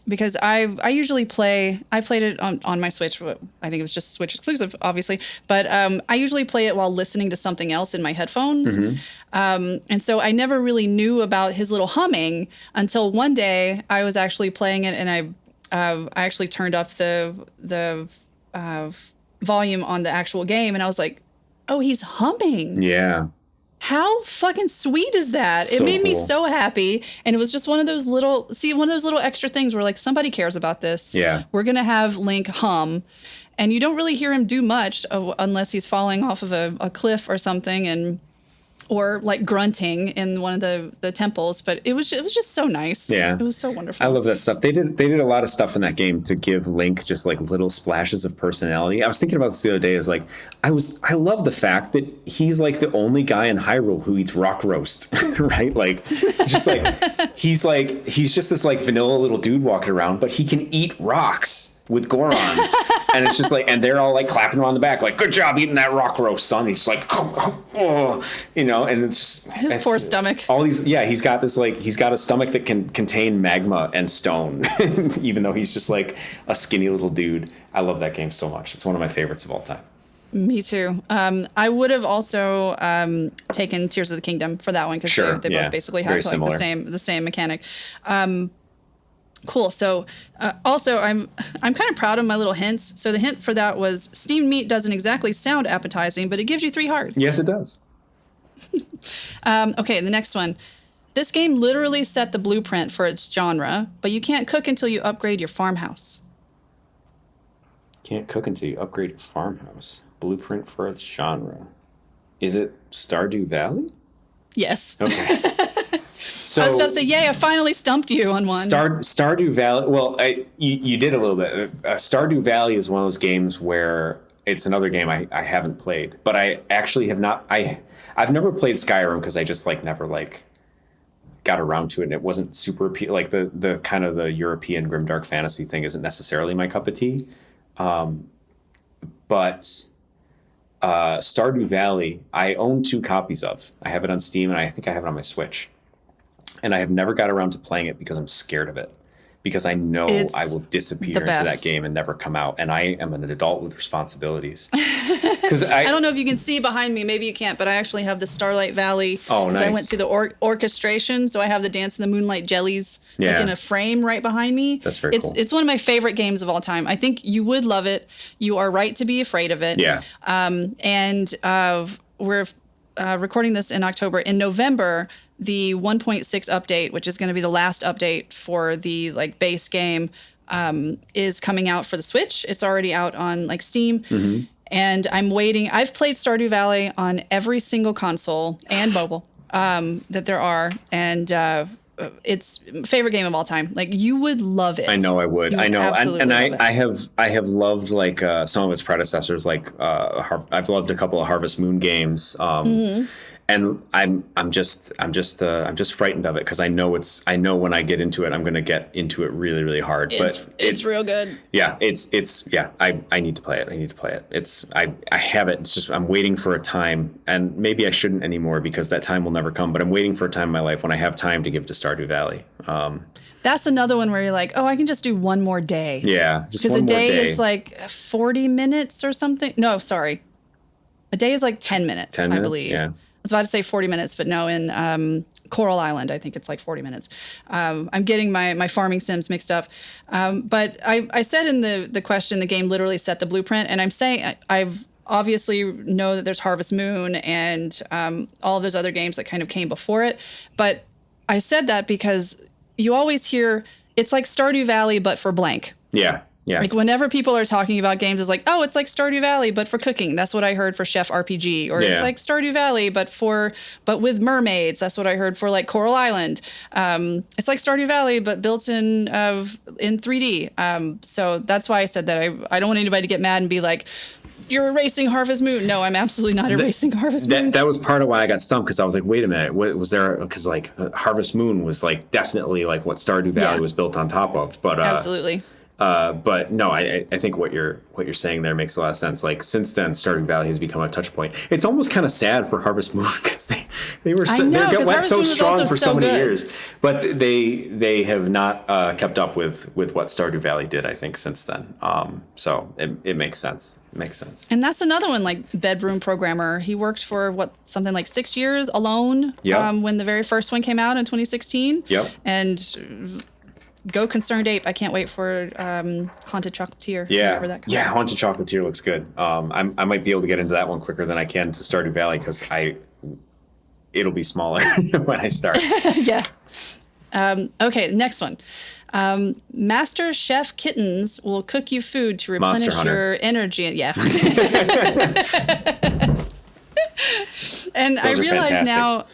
because I usually played it on my Switch. I think it was just Switch exclusive, obviously. But I usually play it while listening to something else in my headphones. And so I never really knew about his little humming until one day I was actually playing it, and I actually turned up the volume on the actual game, and I was like, oh, he's humming. Yeah. How fucking sweet is that? It made me so happy. And it was just one of those little extra things where like somebody cares about this. Yeah. We're going to have Link hum. And you don't really hear him do much unless he's falling off of a cliff or something, or like grunting in one of the temples. But it was just so nice. Yeah. It was so wonderful. I love that stuff. They did a lot of stuff in that game to give Link just like little splashes of personality. I was thinking about this the other day, is like I love the fact that he's like the only guy in Hyrule who eats rock roast, right? Like just like he's just this like vanilla little dude walking around, but he can eat rocks with Gorons. And it's just like, and they're all like clapping him on the back, like, good job eating that rock roast, son. He's like, oh, you know, and it's just his poor stomach. All these, yeah, he's got a stomach that can contain magma and stone, even though he's just like a skinny little dude. I love that game so much. It's one of my favorites of all time. Me too. I would have also taken Tears of the Kingdom for that one, because they both basically have like the same mechanic. Cool. So also, I'm kind of proud of my little hints. So the hint for that was steamed meat doesn't exactly sound appetizing, but it gives you 3 hearts. Yes, it does. Okay, the next one. This game literally set the blueprint for its genre, but you can't cook until you upgrade your farmhouse. Can't cook until you upgrade your farmhouse. Blueprint for its genre. Is it Stardew Valley? Yes. Okay. So, I was about to say, yay, I finally stumped you on one. Stardew Valley. Well, you did a little bit. Stardew Valley is one of those games where it's another game I haven't played, but I actually have not. I've never played Skyrim because I just never got around to it, and it wasn't super like the kind of the European grimdark fantasy thing isn't necessarily my cup of tea. But Stardew Valley, I own 2 copies of. I have it on Steam, and I think I have it on my Switch. And I have never got around to playing it because I'm scared of it. Because I know I will disappear into that game and never come out. And I am an adult with responsibilities. Because I don't know if you can see behind me. Maybe you can't, but I actually have the Starlight Valley. Oh, nice. I went to the orchestration, so I have the Dance in the Moonlight Jellies in a frame right behind me. That's very cool. It's one of my favorite games of all time. I think you would love it. You are right to be afraid of it. Yeah. We're recording this in October. In November, the 1.6 update, which is going to be the last update for the base game, is coming out for the Switch. It's already out on Steam. Mm-hmm. And I'm waiting. I've played Stardew Valley on every single console and mobile that there are. And it's favorite game of all time. You would love it. I know I would. I know. And I have loved some of its predecessors. I've loved a couple of Harvest Moon games. Mm-hmm. And I'm just frightened of it because I know when I get into it, I'm going to get into it really, really hard. It's real good. Yeah, I need to play it. I have it. It's just I'm waiting for a time, and maybe I shouldn't anymore because that time will never come. But I'm waiting for a time in my life when I have time to give to Stardew Valley. That's another one where you're I can just do one more day. Yeah, just one more day. Because a day is 40 minutes or something. No, sorry. A day is 10 minutes, I believe. Yeah. I was about to say 40 minutes, but no, in Coral Island, I think it's 40 minutes. I'm getting my farming sims mixed up. But I said in the question, the game literally set the blueprint. And I'm saying I've obviously know that there's Harvest Moon and all of those other games that kind of came before it. But I said that because you always hear it's like Stardew Valley, but for blank. Yeah. Yeah. Whenever people are talking about games, it's it's like Stardew Valley, but for cooking. That's what I heard for Chef RPG. Or it's like Stardew Valley, but with mermaids. That's what I heard for Coral Island. It's like Stardew Valley, but built in 3D. So that's why I said that. I don't want anybody to get mad and be like, you're erasing Harvest Moon. No, I'm absolutely not erasing Harvest Moon. That was part of why I got stumped because I was like, wait a minute, what was there? Because Harvest Moon was definitely what Stardew Valley was built on top of. But absolutely. But no, I think what you're saying there makes a lot of sense. Since then, Stardew Valley has become a touch point. It's almost kind of sad for Harvest Moon because they were went so strong for so many years, but they have not kept up with what Stardew Valley did. I think since then, so it makes sense. It makes sense. And that's another one bedroom programmer. He worked for something 6 years alone. Yep. When the very first one came out in 2016. Yep. And go Concerned Ape. I can't wait for Haunted Chocolatier. Yeah. That comes out. Haunted Chocolatier looks good. I might be able to get into that one quicker than I can to Stardew Valley because it'll be smaller when I start. Yeah. Okay, next one. Master Chef Kittens will cook you food to replenish your energy. Yeah. And Those I realize fantastic. now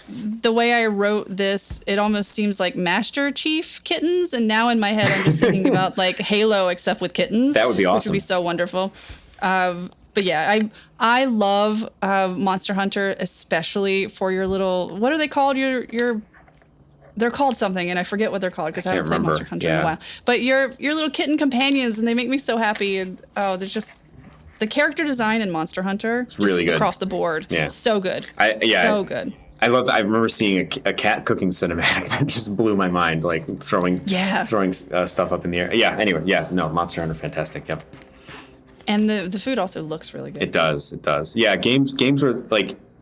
the way I wrote this, it almost seems like Master Chief Kittens. And now in my head, I'm just thinking about Halo, except with kittens. That would be awesome. Which would be so wonderful. But yeah, I love Monster Hunter, especially for your little, what are they called? They're called something, and I forget what they're called because I haven't played Monster Hunter in a while. But your little kitten companions, and they make me so happy. And they're just the character design in Monster Hunter, it's really good across the board. Yeah, so good. So good. I remember seeing a cat cooking cinematic that just blew my mind, throwing stuff up in the air. Yeah. Anyway, Monster Hunter, fantastic. Yep. And the food also looks really good. It does. Yeah, games are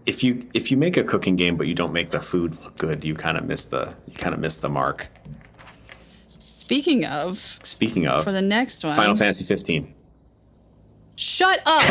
if you make a cooking game but you don't make the food look good, you kind of miss the mark. Speaking of, for the next one, Final Fantasy 15. Shut up!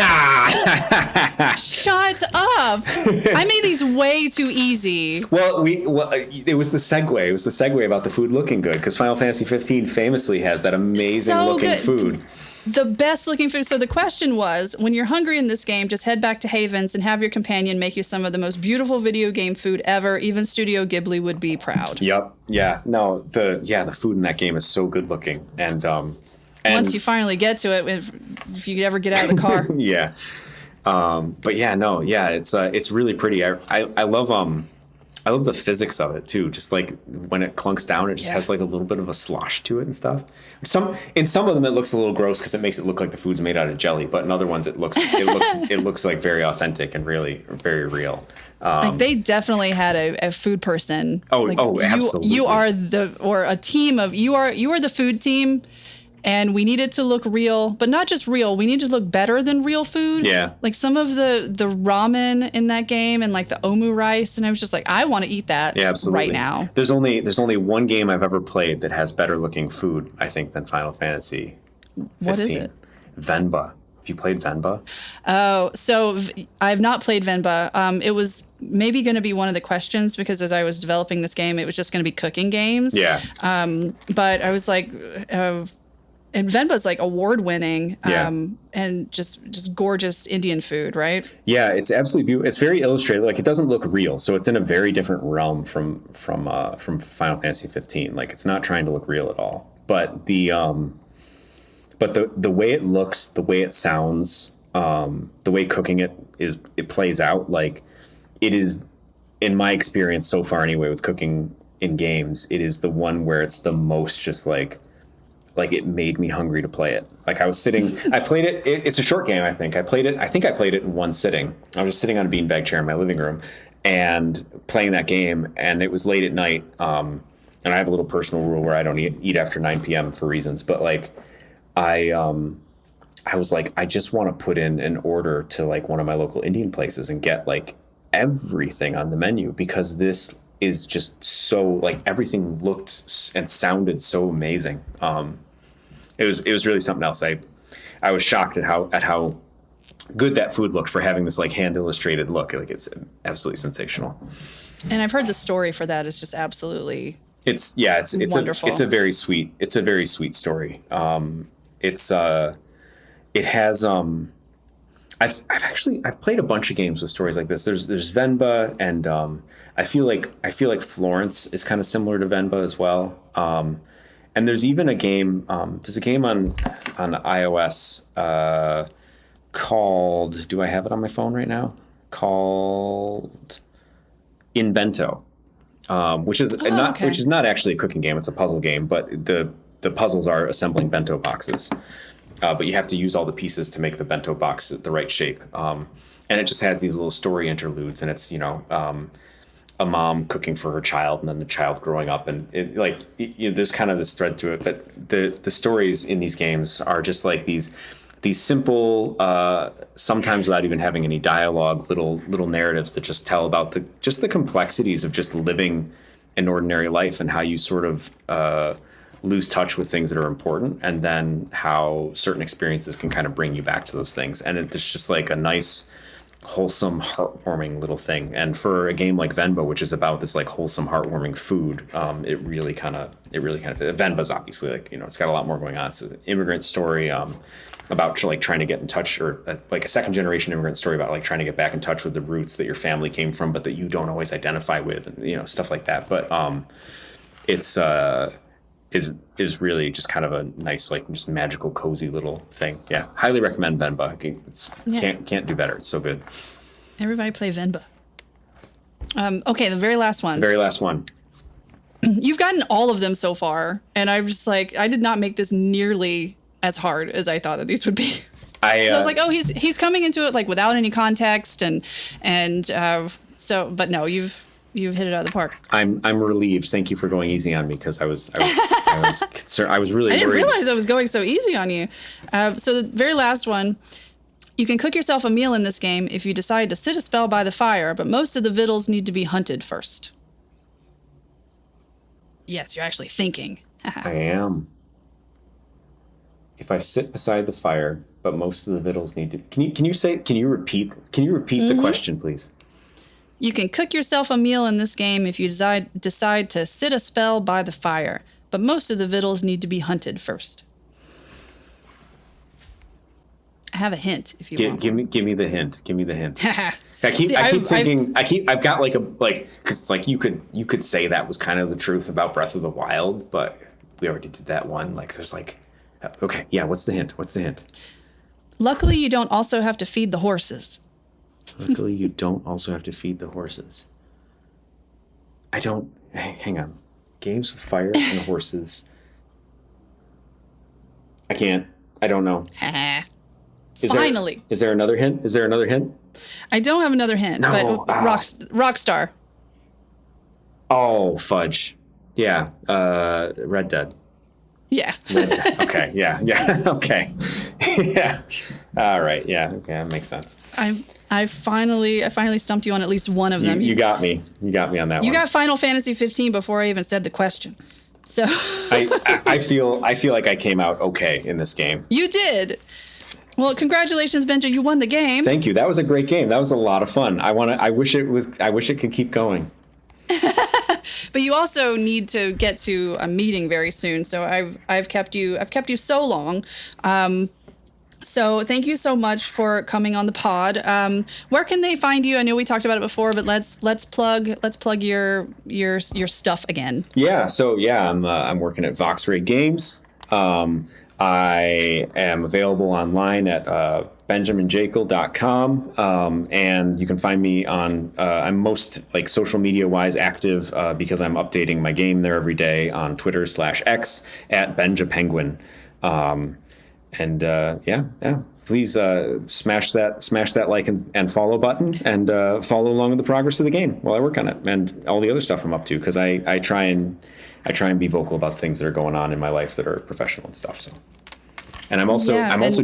Shut up! I made these way too easy. Well, it was the segue. It was the segue about the food looking good, because Final Fantasy 15 famously has that amazing looking food. The best looking food. So the question was, when you're hungry in this game, just head back to Haven's and have your companion make you some of the most beautiful video game food ever. Even Studio Ghibli would be proud. Yep. Yeah. No. The food in that game is so good looking, and once you finally get to it, if you ever get out of the car. Yeah. But yeah, no, yeah, it's really pretty. I love the physics of it too. Just like when it clunks down, it just has like a little bit of a slosh to it and stuff. In some of them it looks a little gross because it makes it look like the food's made out of jelly. But in other ones it looks like very authentic and really very real. Like they definitely had a food person. Absolutely. You are a team of you are the food team. And we need it to look real, but not just real. We need to look better than real food. Yeah. Like some of the ramen in that game and like the omu rice. And I was just like, I want to eat that right now. There's only one game I've ever played that has better looking food, I think, than Final Fantasy 15. What is it? Venba. Have you played Venba? Oh, so I've not played Venba. It was maybe going to be one of the questions because as I was developing this game, it was just going to be cooking games. Yeah. But I was like... and Venba's like award-winning, and just gorgeous Indian food, right? Yeah, it's absolutely beautiful. It's very illustrated. Like it doesn't look real, so it's in a very different realm from Final Fantasy 15. Like it's not trying to look real at all. But the way it looks, the way it sounds, the way cooking it plays out. Like it is, in my experience so far, anyway, with cooking in games, it is the one where it's the most just like it made me hungry to play it. Like I was sitting, I played it. It's a short game, I think. I played it in one sitting. I was just sitting on a beanbag chair in my living room and playing that game. And it was late at night. And I have a little personal rule where I don't eat after 9 p.m. for reasons. But like, I was like, I just want to put in an order to like one of my local Indian places and get like everything on the menu, because this is just so like everything looked and sounded so amazing. It was really something else. I was shocked at how good that food looked for having this like hand illustrated look. Like it's absolutely sensational. And I've heard the story for that is just absolutely it's wonderful. It's a very sweet story. It has I've played a bunch of games with stories like this. There's Venba, and I feel like Florence is kind of similar to Venba as well. And there's even a game. There's a game on iOS called. Do I have it on my phone right now? Called Invento, which is not actually a cooking game. It's a puzzle game, but the puzzles are assembling bento boxes. But you have to use all the pieces to make the bento box the right shape. And it just has these little story interludes, and it's a mom cooking for her child, and then the child growing up, and there's kind of this thread to it. But the stories in these games are just like these simple, sometimes without even having any dialogue, little narratives that just tell about the complexities of just living an ordinary life, and how you sort of lose touch with things that are important, and then how certain experiences can kind of bring you back to those things. And it's just like a nice, wholesome, heartwarming little thing. And for a game like Venba, which is about this like wholesome, heartwarming food, it really kind of Venba's obviously like, it's got a lot more going on. It's an immigrant story about like trying to get in touch, or like a second generation immigrant story about like trying to get back in touch with the roots that your family came from, but that you don't always identify with, and stuff like that. But it's is really just kind of a nice, like, just magical, cozy little thing. Yeah, highly recommend Venba. Can't do better. It's so good. Everybody play Venba. Okay, the very last one. You've gotten all of them so far, and I'm just like, I did not make this nearly as hard as I thought that these would be. So I was like, oh, he's coming into it like without any context, but no, you've hit it out of the park. I'm relieved. Thank you for going easy on me, because I was concerned. I was really worried. I didn't realize I was going so easy on you. So the very last one, you can cook yourself a meal in this game if you decide to sit a spell by the fire, but most of the victuals need to be hunted first. Yes, you're actually thinking. I am. If I sit beside the fire, but most of the victuals need to. Can you repeat the question, please? You can cook yourself a meal in this game if you decide to sit a spell by the fire, but most of the victuals need to be hunted first. I have a hint if you want. Give me the hint. Give me the hint. I keep thinking. I've got because it's like you could say that was kind of the truth about Breath of the Wild, but we already did that one. Like there's like, okay, yeah. What's the hint? Luckily, you don't also have to feed the horses. Luckily, you don't also have to feed the horses. Hang on. Games with fire and horses. I don't know. Finally. Is there another hint? I don't have another hint, No. but Rockstar. Oh, fudge. Yeah. Red Dead. Yeah. Okay. Yeah. Okay. Yeah. All right. Yeah. Okay. That makes sense. I finally stumped you on at least one of them. You got me. You got me on that one. You got Final Fantasy 15 before I even said the question. So I feel like I came out okay in this game. You did. Well, congratulations, Benja. You won the game. Thank you. That was a great game. That was a lot of fun. I wish it could keep going. But you also need to get to a meeting very soon. So I've kept you so long. So thank you so much for coming on the pod. Where can they find you? I know we talked about it before, but let's plug your stuff again. Yeah. So yeah, I'm working at Voxray Games. I am available online at benjaminjaekle.com. And you can find me on, I'm most like social media wise active because I'm updating my game there every day on Twitter/X at Benja Penguin. Please smash that like and follow button and follow along with the progress of the game while I work on it and all the other stuff I'm up to, because I try and be vocal about things that are going on in my life that are professional and stuff. So, and I'm also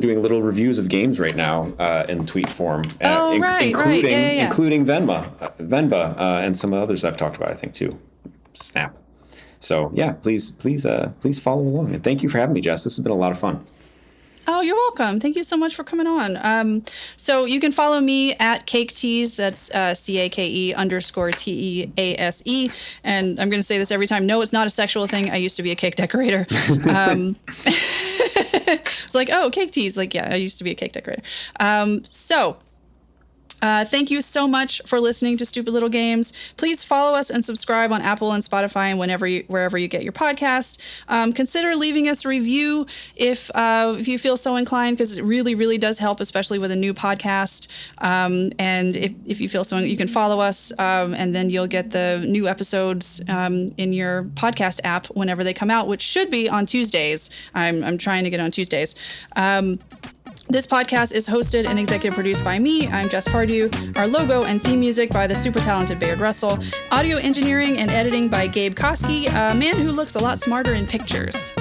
doing little reviews of games right now in tweet form, including Venba and some others I've talked about, I think too. Snap. So yeah, please follow along, and thank you for having me, Jess. This has been a lot of fun. Oh, you're welcome. Thank you so much for coming on. So you can follow me at Cake Tease. That's CAKE_TEASE. And I'm going to say this every time. No, it's not a sexual thing. I used to be a cake decorator. It's like, oh, Cake Tease. Like, yeah, I used to be a cake decorator. Thank you so much for listening to Stupid Little Games. Please follow us and subscribe on Apple and Spotify and wherever you get your podcast. Consider leaving us a review if you feel so inclined, because it really, really does help, especially with a new podcast. And if you feel so, you can follow us, and then you'll get the new episodes in your podcast app whenever they come out, which should be on Tuesdays. I'm trying to get on Tuesdays. This podcast is hosted and executive produced by me. I'm Jess Pardue. Our logo and theme music by the super talented Bayard Russell. Audio engineering and editing by Gabe Koski, a man who looks a lot smarter in pictures.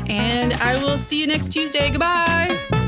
And I will see you next Tuesday. Goodbye.